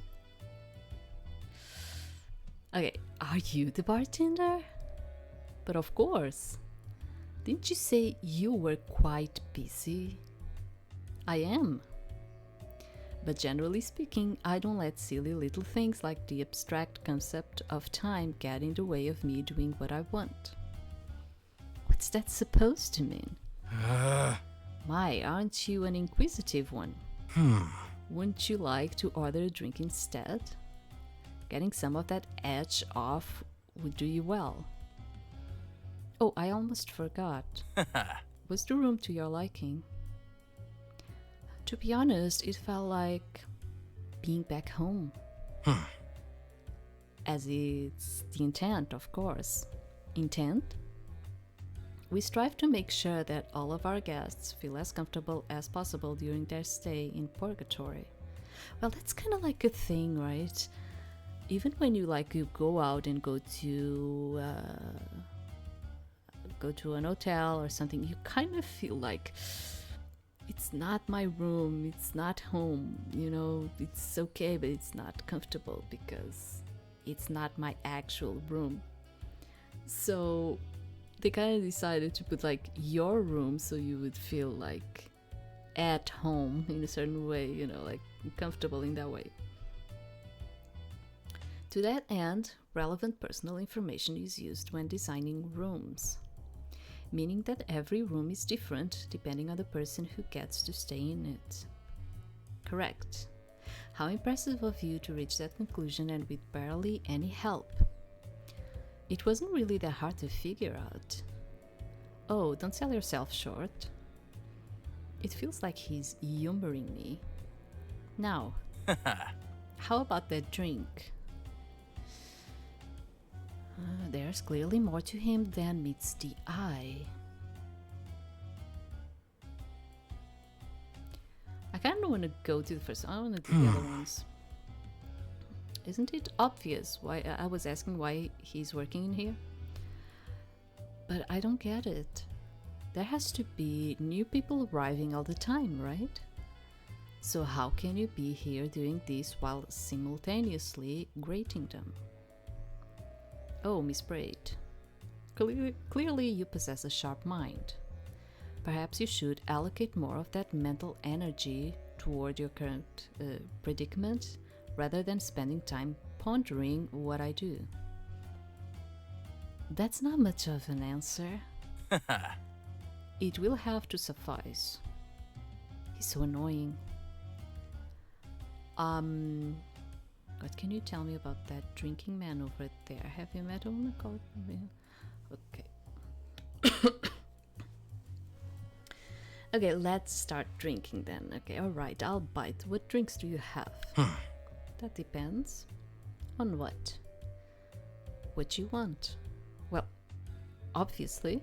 Okay, are you the bartender? But of course. Didn't you say you were quite busy? I am. But generally speaking, I don't let silly little things like the abstract concept of time get in the way of me doing what I want. What's that supposed to mean? My, aren't you an inquisitive one? Wouldn't you like to order a drink instead? Getting some of that edge off would do you well. Oh, I almost forgot. Was the room to your liking? To be honest, it felt like being back home. As it's the intent, of course. Intent? We strive to make sure that all of our guests feel as comfortable as possible during their stay in Purgatory. Well, that's kind of like a thing, right? Even when you go out and go to an hotel or something, you kind of feel like it's not my room, it's not home, it's okay, but it's not comfortable because it's not my actual room. So they kind of decided to put like your room so you would feel like at home in a certain way, like comfortable in that way. To that end, relevant personal information is used when designing rooms, meaning that every room is different depending on the person who gets to stay in it. Correct. How impressive of you to reach that conclusion, and with barely any help. It wasn't really that hard to figure out. Oh, don't sell yourself short. It feels like he's humoring me. Now, how about that drink? There's clearly more to him than meets the eye. I kind of want to go to the first one. I want to do the other ones. Isn't it obvious why I was asking why he's working in here? But I don't get it. There has to be new people arriving all the time, right? So how can you be here doing this while simultaneously greeting them? Oh, Miss Braid. Clearly you possess a sharp mind. Perhaps you should allocate more of that mental energy toward your current predicament rather than spending time pondering what I do. That's not much of an answer. It will have to suffice. He's so annoying. What can you tell me about that drinking man over there? Have you met him? Okay. Okay, let's start drinking then. Okay, alright, I'll bite. What drinks do you have? That depends. On what? What you want? Well, obviously.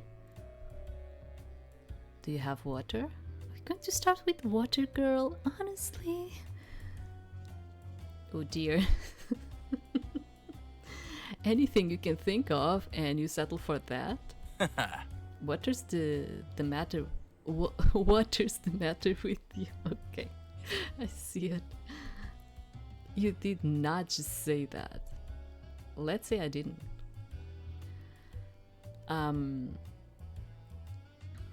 Do you have water? I'm going to start with water, girl. Honestly. Oh dear. Anything you can think of and you settle for that? What's the matter? What's the matter with you? Okay, I see it. You did not just say that. Let's say I didn't.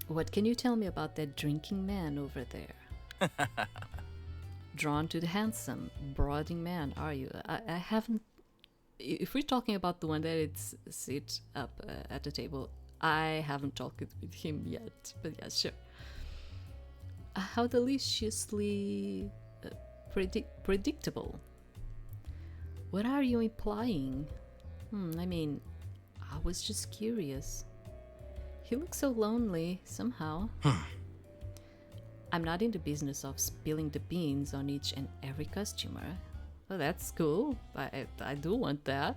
What can you tell me about that drinking man over there? Drawn to the handsome, brooding man, are you? I haven't. If we're talking about the one that sits up at the table, I haven't talked with him yet. But yeah, sure. How deliciously predictable. What are you implying? I mean, I was just curious. He looks so lonely, somehow. I'm not in the business of spilling the beans on each and every customer. Well, that's cool. I do want that.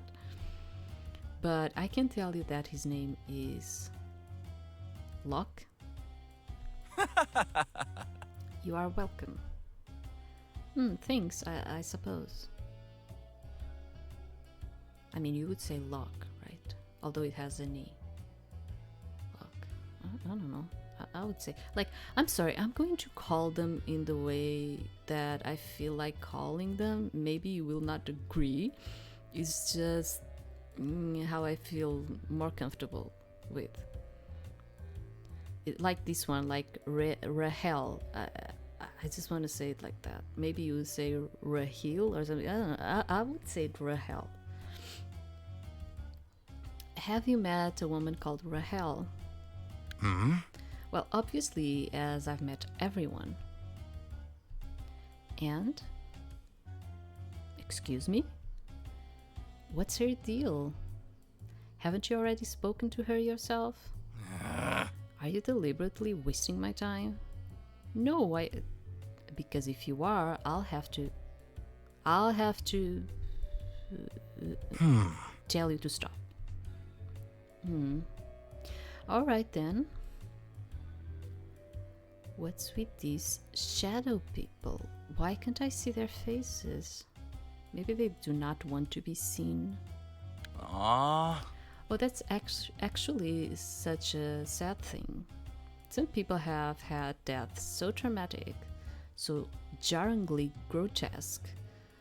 But I can tell you that his name is Locke. You are welcome. Thanks, I suppose. I mean, you would say Locke, right? Although it has an E. Locke. I don't know. I would say, like, I'm sorry, I'm going to call them in the way that I feel like calling them. Maybe you will not agree. It's just how I feel more comfortable with. Like this one, like Rahel. I just want to say it like that. Maybe you would say Rahel or something. I don't know. I would say it Rahel. Have you met a woman called Rahel? Well, obviously, as I've met everyone. And? Excuse me? What's her deal? Haven't you already spoken to her yourself? Are you deliberately wasting my time? No, because if you are, I'll have to tell you to stop. All right then. What's with these shadow people? Why can't I see their faces? Maybe they do not want to be seen. Aww. Oh, that's actually such a sad thing. Some people have had deaths so traumatic, so jarringly grotesque,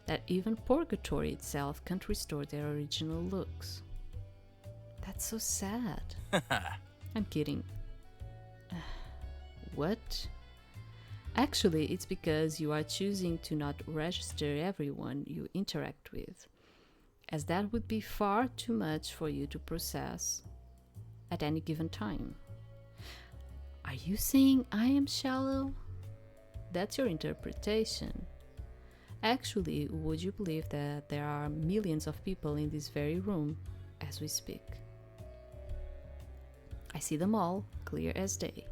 that even Purgatory itself can't restore their original looks. That's so sad. I'm kidding. What? Actually, it's because you are choosing to not register everyone you interact with, as that would be far too much for you to process at any given time. Are you saying I am shallow? That's your interpretation. Actually, would you believe that there are millions of people in this very room as we speak? I see them all, clear as day.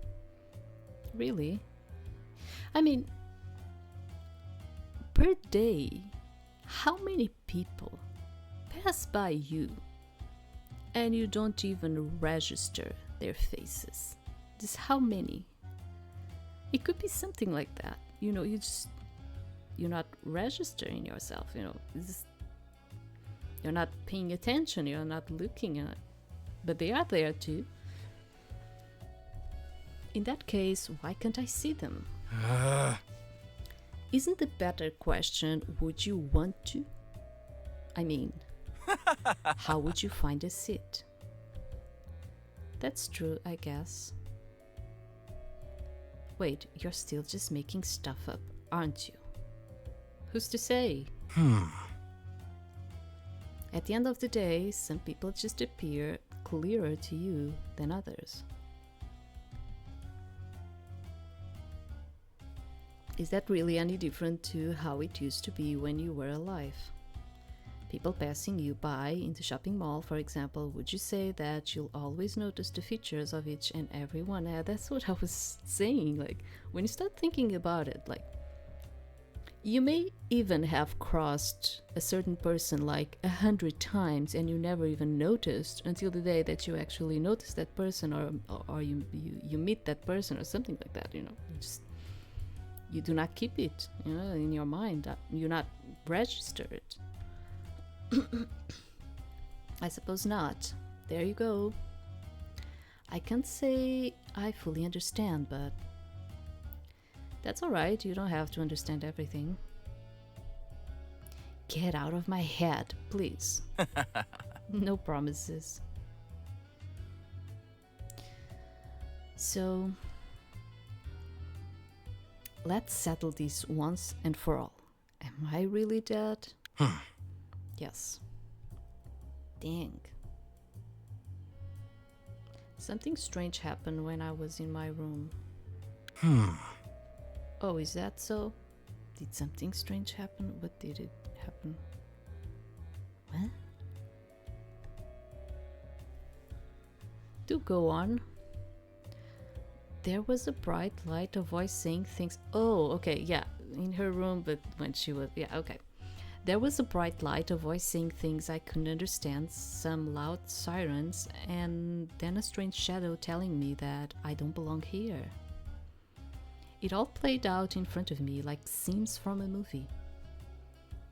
Really? I mean, per day, how many people pass by you and you don't even register their faces? Just how many? It could be something like that. You know, you're not registering yourself, you know. You're not paying attention, you're not looking at, but they are there too. In that case, why can't I see them? Isn't the better question, would you want to? I mean, How would you find a seat? That's true, I guess. Wait, you're still just making stuff up, aren't you? Who's to say? At the end of the day, some people just appear clearer to you than others. Is that really any different to how it used to be when you were alive? People passing you by in the shopping mall, for example, would you say that you'll always notice the features of each and every one? That's what I was saying. Like, when you start thinking about it, like, you may even have crossed a certain person like 100 times and you never even noticed until the day that you actually notice that person, or you meet that person or something like that, you know. You do not keep it, you know, in your mind. You not register it. I suppose not. There you go. I can't say I fully understand, but that's alright. You don't have to understand everything. Get out of my head, please. No promises. So, let's settle this once and for all. Am I really dead? Yes. Dang. Something strange happened when I was in my room. Oh, is that so? Did something strange happen? What did it happen? What? Do go on. There was a bright light, a voice saying things. Oh, okay, yeah, in her room, but when she was, yeah, okay. There was a bright light, a voice saying things I couldn't understand, some loud sirens, and then a strange shadow telling me that I don't belong here. It all played out in front of me like scenes from a movie.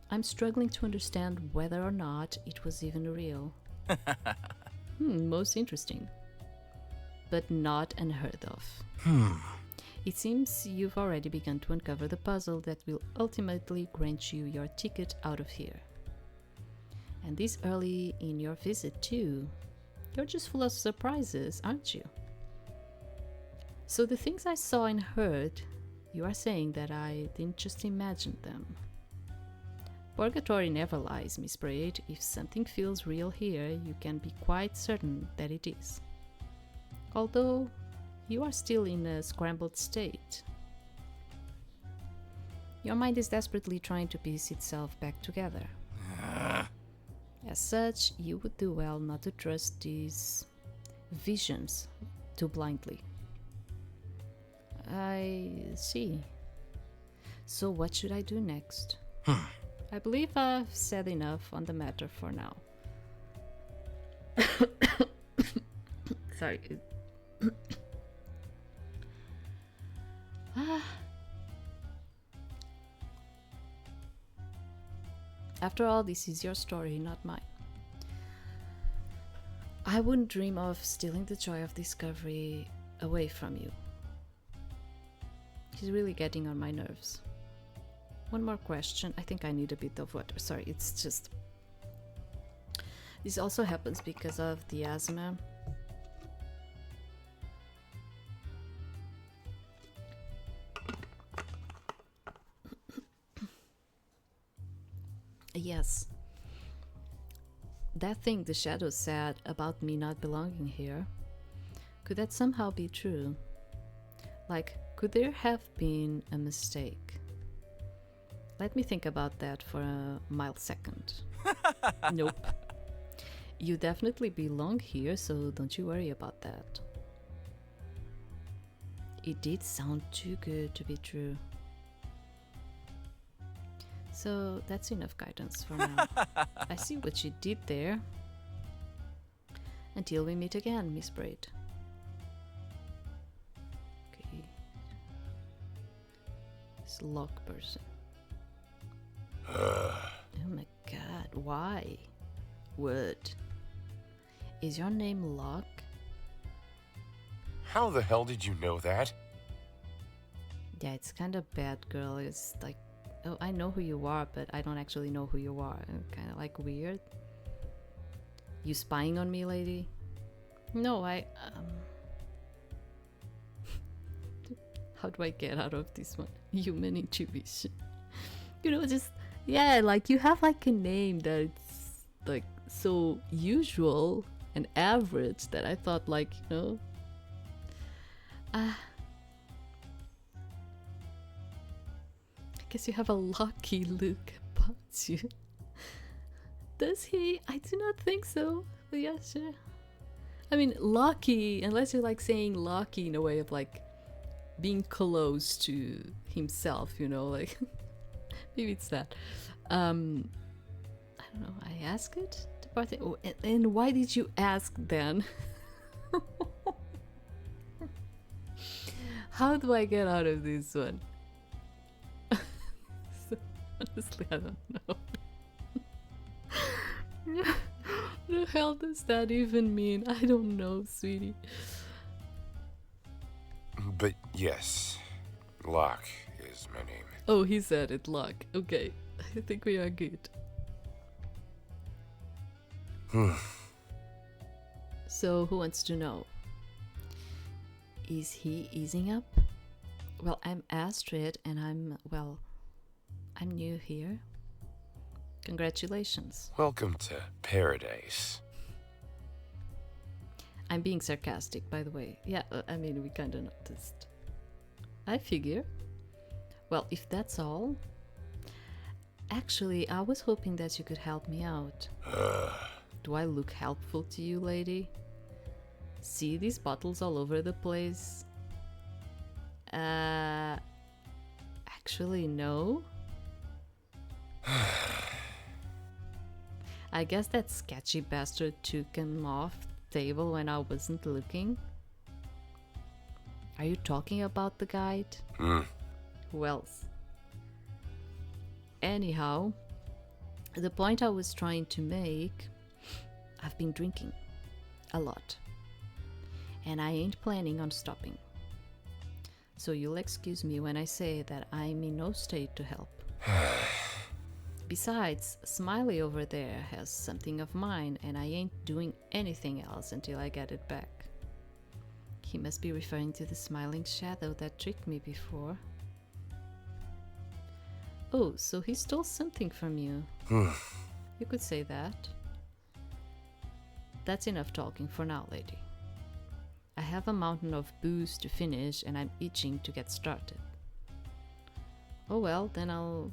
I'm struggling to understand whether or not it was even real. Most interesting. But not unheard of. It seems you've already begun to uncover the puzzle that will ultimately grant you your ticket out of here. And this early in your visit too. You're just full of surprises, aren't you? So the things I saw and heard, you are saying that I didn't just imagine them. Purgatory never lies, Miss Braid. If something feels real here, you can be quite certain that it is. Although, you are still in a scrambled state. Your mind is desperately trying to piece itself back together. As such, you would do well not to trust these visions too blindly. I see. So what should I do next? I believe I've said enough on the matter for now. Sorry. After all, this is your story, not mine. I wouldn't dream of stealing the joy of discovery away from you. He's really getting on my nerves. One more question. I think I need a bit of water. Sorry, it's just... This also happens because of the asthma. Yes. That thing the shadow said about me not belonging here, could that somehow be true? Like, could there have been a mistake? Let me think about that for a mild second. Nope. You definitely belong here, so don't you worry about that. It did sound too good to be true. So that's enough guidance for now. I see what you did there. Until we meet again, Miss Braid. Okay. This lock person. Oh my god, why? What? Is your name Locke? How the hell did you know that? Yeah, it's kind of bad, girl. It's like, oh, I know who you are, but I don't actually know who you are. Kind of like weird. You spying on me, lady? No, how do I get out of this one? Human intuition. You know, just, yeah, like you have like a name that's like so usual and average that I thought, like, you know, I guess you have a lucky look about you. Does he? I do not think so. But yeah, sure. I mean, lucky, unless you're like saying lucky in a way of like being close to himself, you know, like maybe it's that. I don't know. I asked it to party. Oh, and why did you ask then? How do I get out of this one? Honestly, I don't know. What the hell does that even mean? I don't know, sweetie. But yes, Locke is my name. Oh, he said it, Locke. Okay, I think we are good. So, who wants to know? Is he easing up? Well, I'm Astrid and I'm new here. Congratulations. Welcome to paradise. I'm being sarcastic, by the way. Yeah, I mean, we kinda noticed. I figure. Well, if that's all... Actually, I was hoping that you could help me out. Do I look helpful to you, lady? See these bottles all over the place? Actually, no. I guess that sketchy bastard took him off the table when I wasn't looking. Are you talking about the guide? Who else? Anyhow, the point I was trying to make, I've been drinking a lot, and I ain't planning on stopping. So you'll excuse me when I say that I'm in no state to help. Besides, Smiley over there has something of mine, and I ain't doing anything else until I get it back. He must be referring to the smiling shadow that tricked me before. Oh, so he stole something from you. You could say that. That's enough talking for now, lady. I have a mountain of booze to finish, and I'm itching to get started. Oh well, then I'll...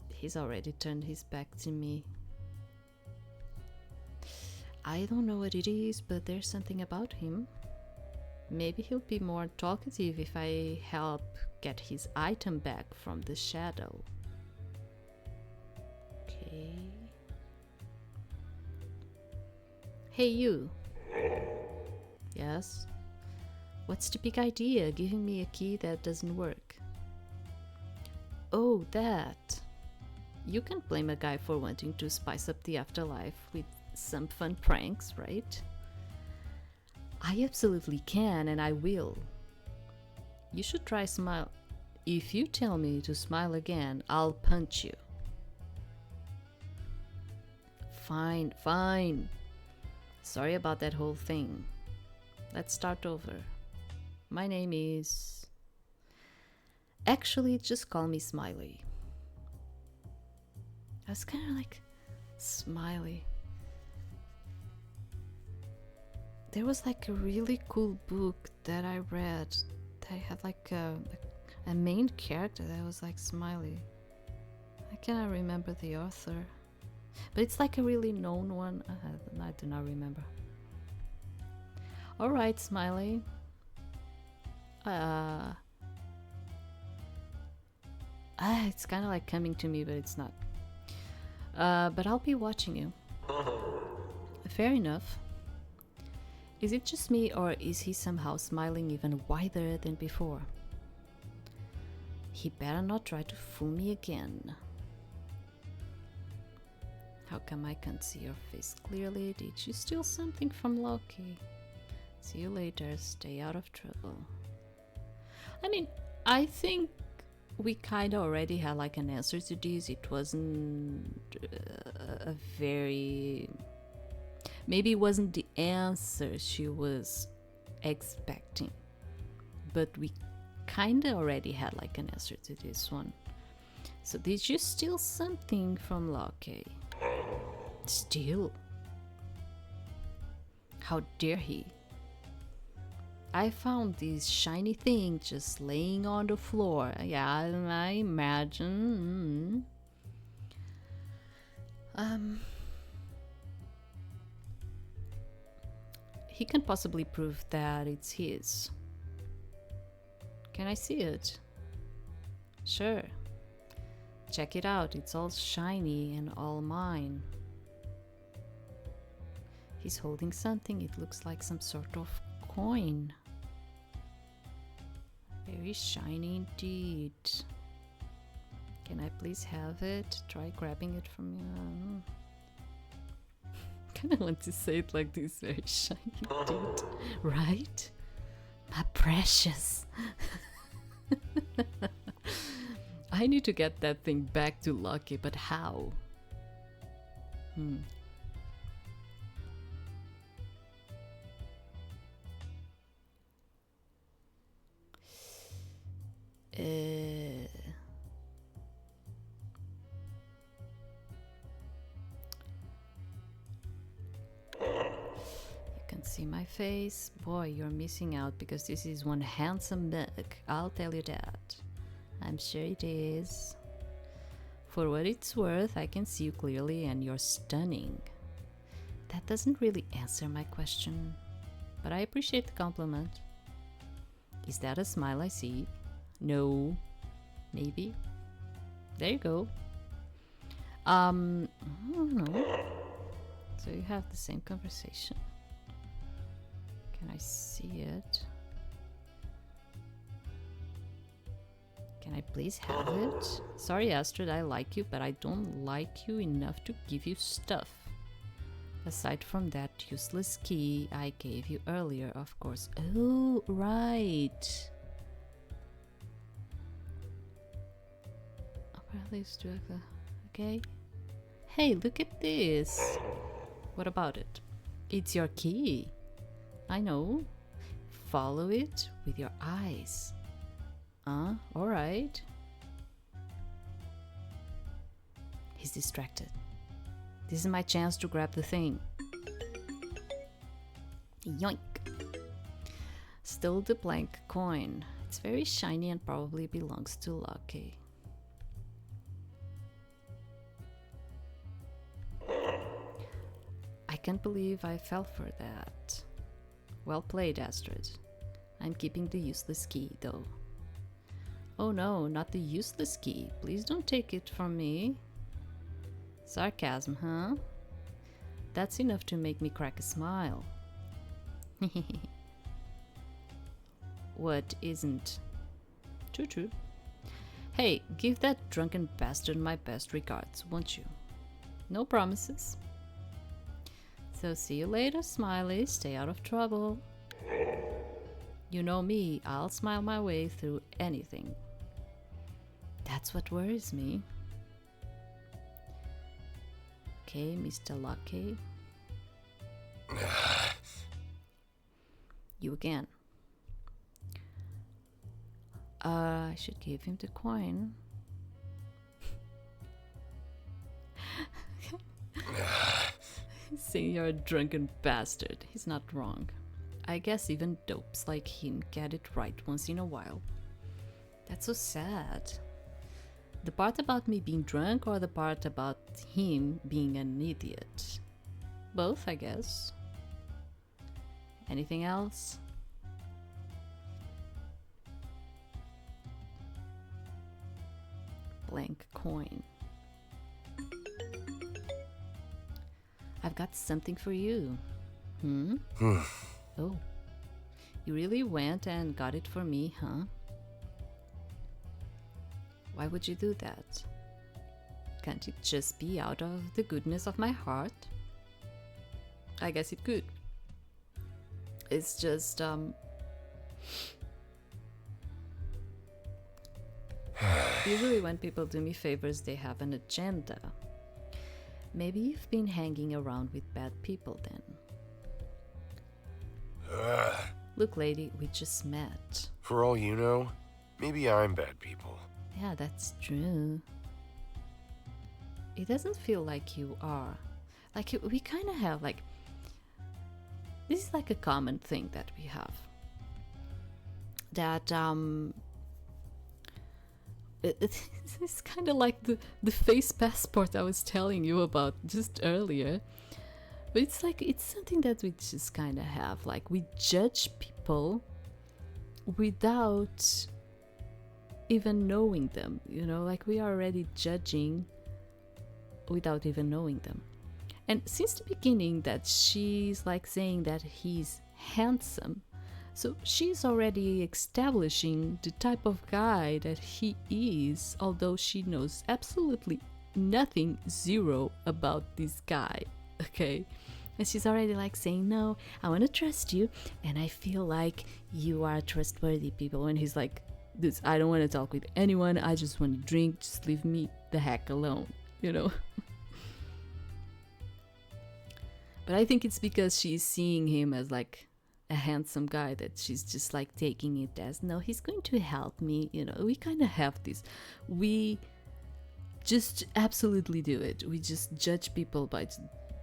He's already turned his back to me. I don't know what it is, but there's something about him. Maybe he'll be more talkative if I help get his item back from the shadow. Okay. Hey, you. Yes? What's the big idea, giving me a key that doesn't work? Oh, that. You can blame a guy for wanting to spice up the afterlife with some fun pranks, right? I absolutely can, and I will. You should try smile. If you tell me to smile again, I'll punch you. Fine, fine. Sorry about that whole thing. Let's start over. My name is... Actually, just call me Smiley. I was kind of like... Smiley. There was like a really cool book that I read that had like a main character that was like Smiley. I cannot remember the author, but it's like a really known one. I do not remember. Alright, Smiley. It's kind of like coming to me, but it's not. But I'll be watching you. Fair enough. Is it just me, or is he somehow smiling even wider than before? He better not try to fool me again. How come I can't see your face clearly? Did you steal something from Loki? See you later, stay out of trouble. I mean, I think we kinda already had like an answer to this. It wasn't a very Maybe it wasn't the answer she was expecting, but we kinda already had like an answer to this one. So did you steal something from Locke? Steal? How dare he? I found this shiny thing just laying on the floor. Yeah, I imagine. He can possibly prove that it's his. Can I see it? Sure. Check it out, it's all shiny and all mine. He's holding something, it looks like some sort of coin. Very shiny indeed. Can I please have it? Try grabbing it from you. Kinda want to say it like this, very shiny indeed. Right? My precious. I need to get that thing back to Lucky, but how? You can see my face. Boy, you're missing out because this is one handsome mug. I'll tell you that. I'm sure it is. For what it's worth, I can see you clearly and you're stunning. That doesn't really answer my question, but I appreciate the compliment. Is that a smile I see? No. Maybe. There you go. I don't know. So you have the same conversation. Can I see it? Can I please have it? Sorry, Astrid, I like you, but I don't like you enough to give you stuff. Aside from that useless key I gave you earlier, of course. Oh, right. Okay. Hey, look at this. What about it? It's your key. I know. Follow it with your eyes. Alright. He's distracted. This is my chance to grab the thing. Yoink! Stole the blank coin. It's very shiny and probably belongs to Lucky. I can't believe I fell for that. Well played, Astrid. I'm keeping the useless key, though. Oh no, not the useless key. Please don't take it from me. Sarcasm, huh? That's enough to make me crack a smile. What isn't? True. Hey, give that drunken bastard my best regards, won't you? No promises. So see you later, Smiley. Stay out of trouble. You know me, I'll smile my way through anything. That's what worries me. Okay, Mr. Lucky. You again. I should give him the coin. Saying you're a drunken bastard. He's not wrong. I guess even dopes like him get it right once in a while. That's so sad. The part about me being drunk or the part about him being an idiot? Both, I guess. Anything else? Blank coin. I've got something for you. Oh. You really went and got it for me, huh? Why would you do that? Can't it just be out of the goodness of my heart? I guess it could. It's just, usually when people do me favors, they have an agenda. Maybe you've been hanging around with bad people then. Look, lady, we just met. For all you know, maybe I'm bad people. Yeah, that's true. It doesn't feel like you are. Like, we kind of have, like... This is like a common thing that we have. That, it's kind of like the face passport I was telling you about just earlier. But it's like, it's something that we just kind of have. Like, we judge people without even knowing them. You know, like we are already judging without even knowing them. And since the beginning that she's like saying that he's handsome, so she's already establishing the type of guy that he is, although she knows absolutely nothing, zero, about this guy, okay? And she's already like saying, no, I want to trust you, and I feel like you are trustworthy people. And he's like, this, I don't want to talk with anyone, I just want to drink, just leave me the heck alone, you know? But I think it's because she's seeing him as like a handsome guy that she's just like taking it as, no, he's going to help me, you know. We kind of have this. We just absolutely do it. We just judge people by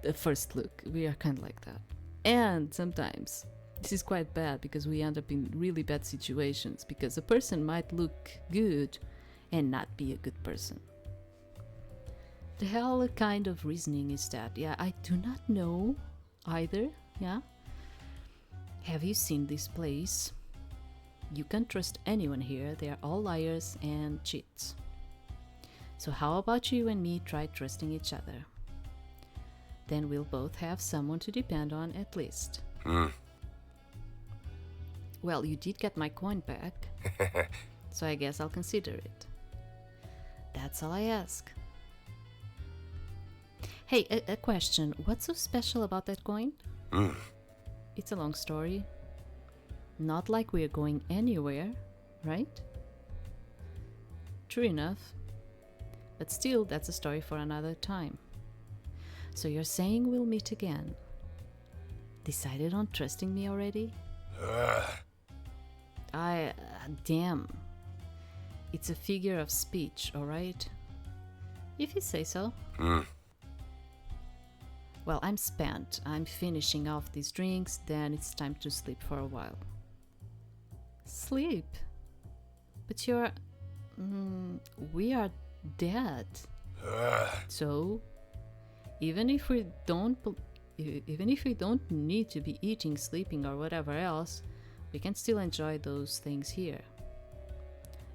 the first look. We are kind of like that. And sometimes this is quite bad because we end up in really bad situations because a person might look good and not be a good person. The hell kind of reasoning is that? Yeah, I do not know either. Yeah. Have you seen this place? You can't trust anyone here. They are all liars and cheats. So how about you and me try trusting each other? Then we'll both have someone to depend on at least. Well, you did get my coin back. So I guess I'll consider it. That's all I ask. Hey, a question. What's so special about that coin? It's a long story. Not like we're going anywhere, right? True enough. But still, that's a story for another time. So you're saying we'll meet again? Decided on trusting me already? Damn. It's a figure of speech, alright? If you say so. Well, I'm spent. I'm finishing off these drinks, then it's time to sleep for a while. Sleep? But you're... we are dead. So, even if we don't need to be eating, sleeping, or whatever else, we can still enjoy those things here.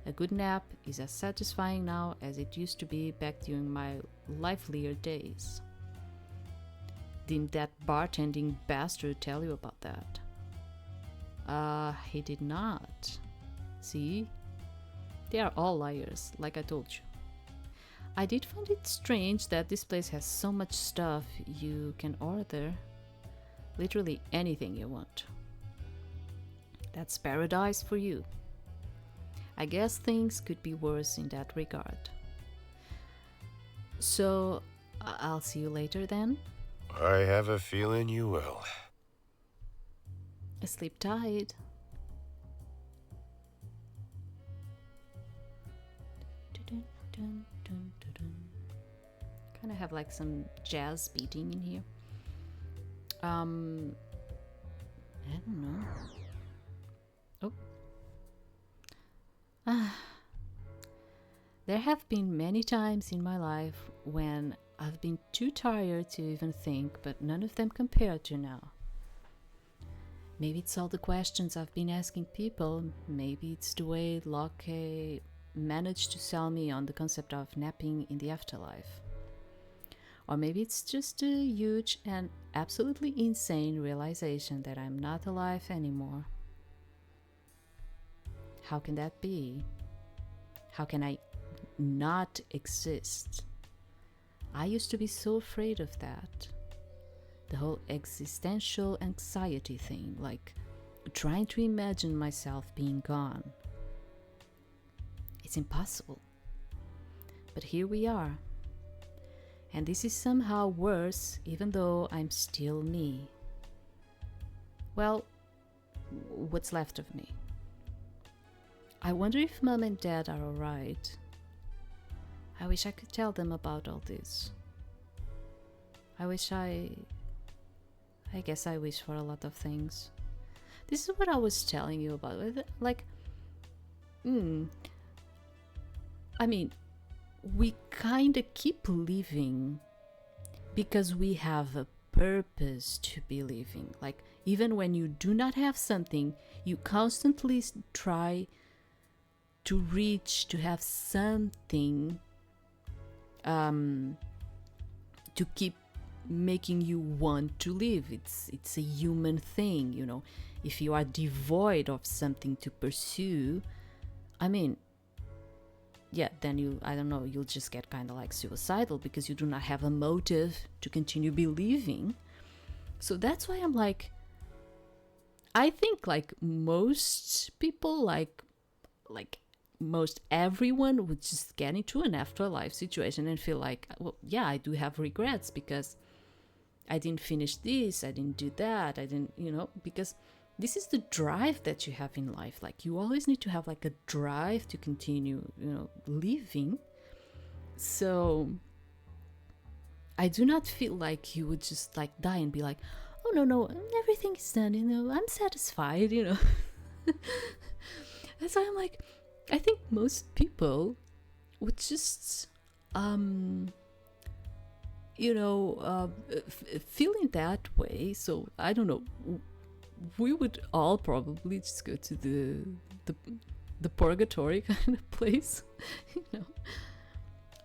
A good nap is as satisfying now as it used to be back during my livelier days. Didn't that bartending bastard tell you about that? He did not. See? They are all liars, like I told you. I did find it strange that this place has so much stuff you can order. Literally anything you want. That's paradise for you. I guess things could be worse in that regard. So, I'll see you later then? I have a feeling you will. Sleep tight. Kind of have like some jazz beating in here. I don't know. Oh. There have been many times in my life when I've been too tired to even think, but none of them compare to now. Maybe it's all the questions I've been asking people. Maybe it's the way Locke managed to sell me on the concept of napping in the afterlife. Or maybe it's just a huge and absolutely insane realization that I'm not alive anymore. How can that be? How can I not exist? I used to be so afraid of that. The whole existential anxiety thing, like trying to imagine myself being gone. It's impossible. But here we are. And this is somehow worse, even though I'm still me. Well, what's left of me? I wonder if Mom and Dad are alright. I wish I could tell them about all this. I guess I wish for a lot of things. This is what I was telling you about. Like, I mean, we kind of keep living because we have a purpose to be living. Like, even when you do not have something, you constantly try to reach, to have something to keep making you want to live. It's a human thing, you know. If you are devoid of something to pursue, I mean, yeah, then you'll just get kind of like suicidal because you do not have a motive to continue believing. So that's why I'm like, I think like most people, like most everyone would just get into an afterlife situation and feel like, well, yeah, I do have regrets because I didn't finish this, I didn't do that, I didn't, because this is the drive that you have in life. Like, you always need to have like a drive to continue, living. So I do not feel like you would just like die and be like, oh no, everything is done, I'm satisfied, That's why I'm like, I think most people would just feeling that way. So I don't know, we would all probably just go to the purgatory kind of place.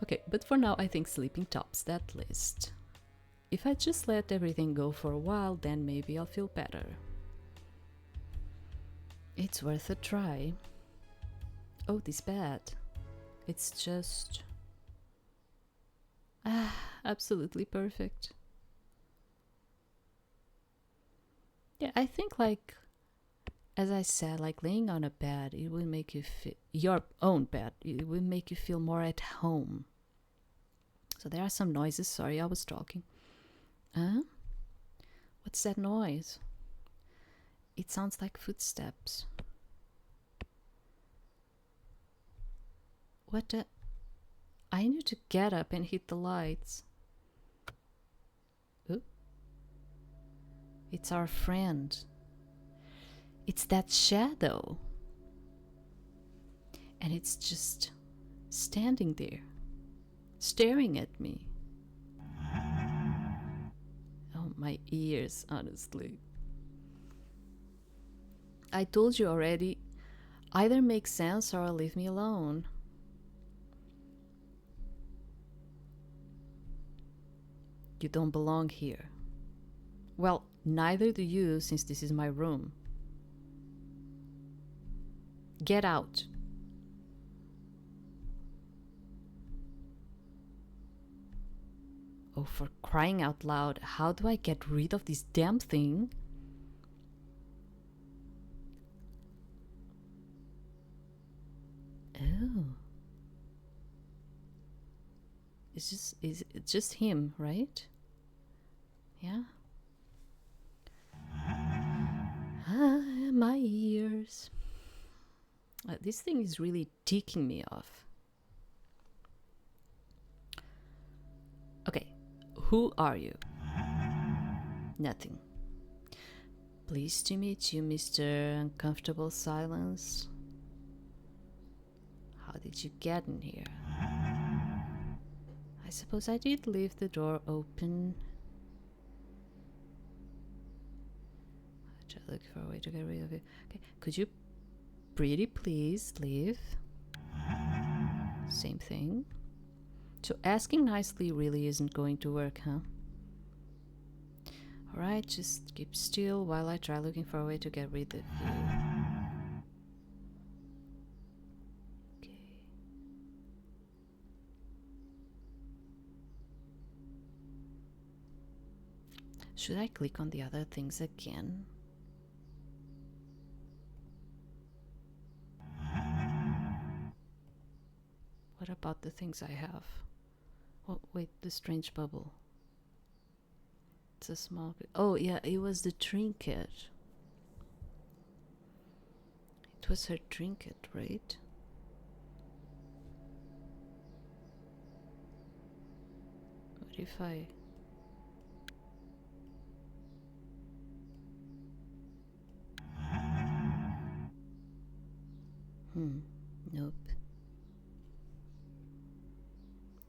Okay, but for now I think sleeping tops that list. If I just let everything go for a while, then maybe I'll feel better. It's worth a try. Oh, this bed, it's just absolutely perfect. Yeah, I think, like, as I said, like, laying on a bed, it will make you feel, your own bed, it will make you feel more at home. So there are some noises. Sorry, I was talking. What's that noise? It sounds like footsteps. What the? I need to get up and hit the lights. Ooh. It's our friend. It's that shadow. And it's just standing there, staring at me. Oh, my ears, honestly. I told you already, either make sense or leave me alone. You don't belong here. Well, neither do you, since this is my room. Get out. Oh, for crying out loud, how do I get rid of this damn thing? Oh. It's just him, right? Yeah. My ears. This thing is really ticking me off. Okay, who are you? Nothing. Pleased to meet you, Mr. Uncomfortable Silence. How did you get in here? I suppose I did leave the door open. I try looking for a way to get rid of it. Okay, could you pretty please leave? Same thing. So asking nicely really isn't going to work, huh? Alright, just keep still while I try looking for a way to get rid of you. Okay. Should I click on the other things again? What about the things I have? Oh, wait, the strange bubble. It's a small bit. Oh, yeah, it was the trinket. It was her trinket, right? What if I... Nope.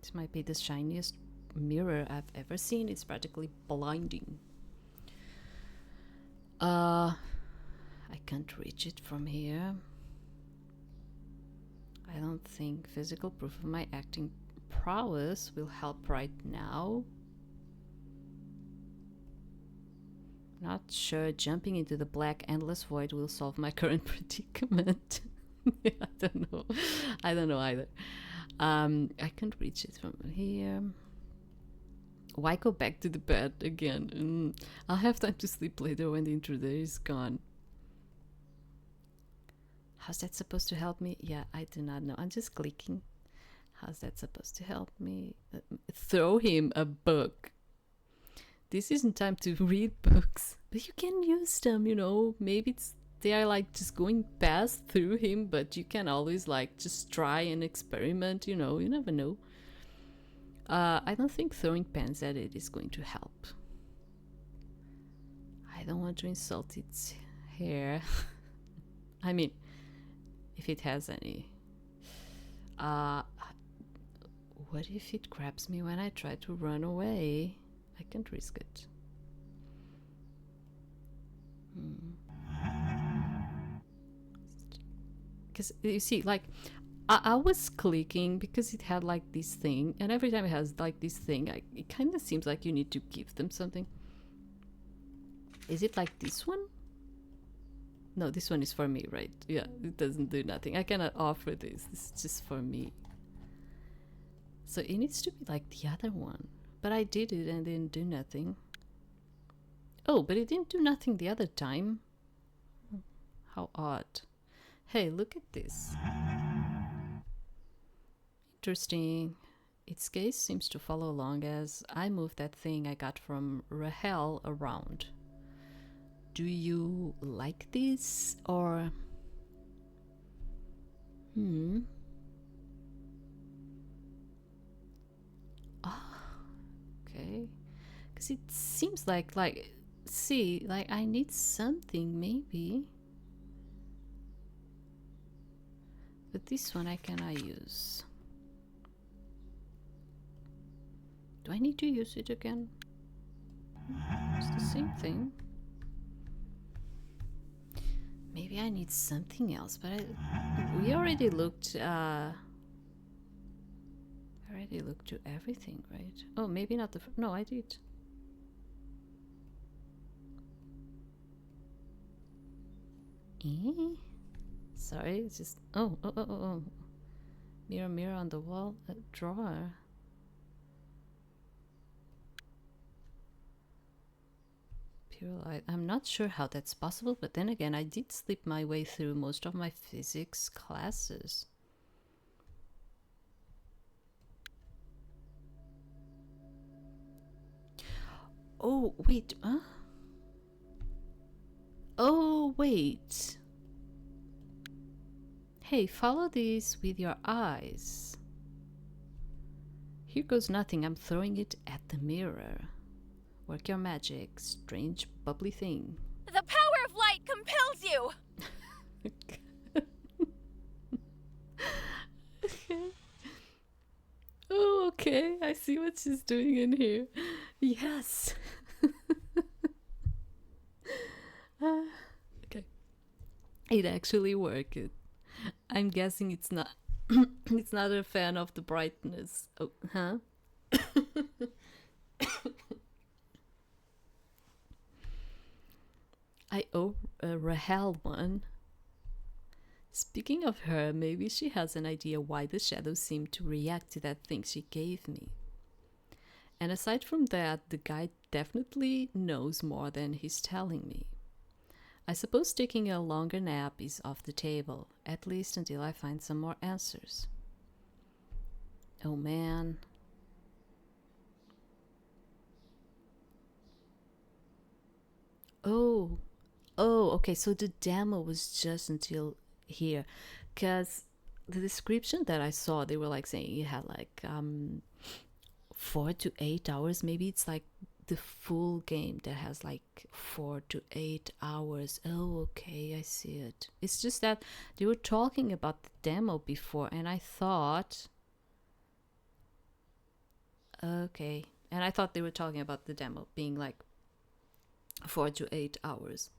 This might be the shiniest mirror I've ever seen. It's practically blinding. I can't reach it from here. I don't think physical proof of my acting prowess will help right now. Not sure jumping into the black endless void will solve my current predicament. I don't know. I don't know either. I can't reach it from here. Why go back to the bed again? I'll have time to sleep later when the intruder is gone. How's that supposed to help me? Yeah, I do not know. I'm just clicking. How's that supposed to help me? Throw him a book. This isn't time to read books, but you can use them, you know. Maybe they are like just going past through him, but you can always like just try and experiment, you know. You never know. I don't think throwing pens at it is going to help. I don't want to insult its hair. I mean, if it has any. What if it grabs me when I try to run away? I can't risk it. Because you see, like, I was clicking because it had like this thing, and every time it has like this thing, it kind of seems like you need to give them something. Is it like this one? No, this one is for me, right? Yeah, it doesn't do nothing. I cannot offer this. This is just for me. So it needs to be like the other one. But I did it and it didn't do nothing. Oh, but it didn't do nothing the other time. How odd. Hey, look at this. Interesting. Its gaze seems to follow along as I move that thing I got from Rahel around. Do you like this or... Okay. Because it seems like, see, like I need something maybe. But this one I cannot use. Do I need to use it again? It's the same thing. Maybe I need something else, but we already looked to everything, right? Oh, maybe not the no, I did. Sorry, it's just oh. Mirror, mirror on the wall, a drawer. Pure light. I'm not sure how that's possible, but then again, I did slip my way through most of my physics classes. Oh, wait, huh? Oh, wait. Hey, follow this with your eyes. Here goes nothing. I'm throwing it at the mirror. Work your magic, strange, bubbly thing. The power of light compels you! Okay. Oh, okay. I see what she's doing in here. Yes. Okay. It actually worked. I'm guessing it's not it's not a fan of the brightness. Oh, huh? I owe Rahel one. Speaking of her, maybe she has an idea why the shadows seem to react to that thing she gave me. And aside from that, the guy definitely knows more than he's telling me. I suppose taking a longer nap is off the table, at least until I find some more answers. Oh man. Oh, oh, okay. So the demo was just until here, because the description that I saw, they were like saying you had like 4 to 8 hours. Maybe it's like the full game that has like 4 to 8 hours. Oh, okay, I see it. It's just that they were talking about the demo before, and I thought, okay, and I thought they were talking about the demo being like 4 to 8 hours.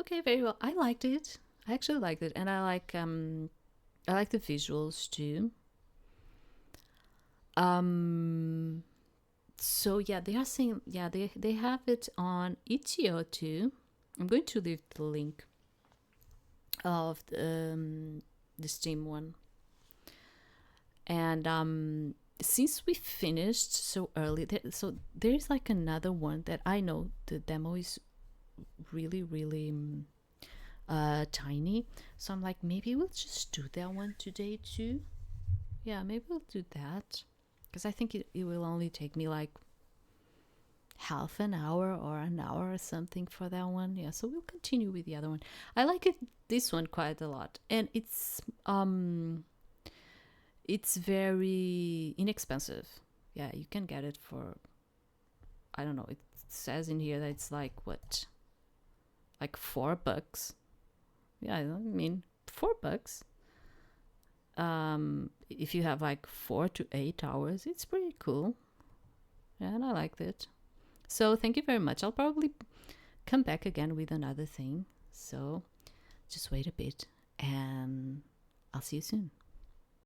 Okay, very well. I liked it. I actually liked it, and I like the visuals too. So yeah, they are saying, yeah, they have it on itch.io too. I'm going to leave the link of the Steam one. And since we finished so early, so there's like another one that I know the demo is really, really tiny. So I'm like, maybe we'll just do that one today too. Yeah, maybe we'll do that, because I think it will only take me like half an hour or an hour or something for that one. Yeah, so we'll continue with the other one. I like this one quite a lot, and it's very inexpensive. Yeah, you can get it for, I don't know, it says in here that it's like what, like $4. Yeah, I mean $4. If you have like 4 to 8 hours, it's pretty cool. Yeah, and I liked it. So thank you very much. I'll probably come back again with another thing. So just wait a bit, and I'll see you soon.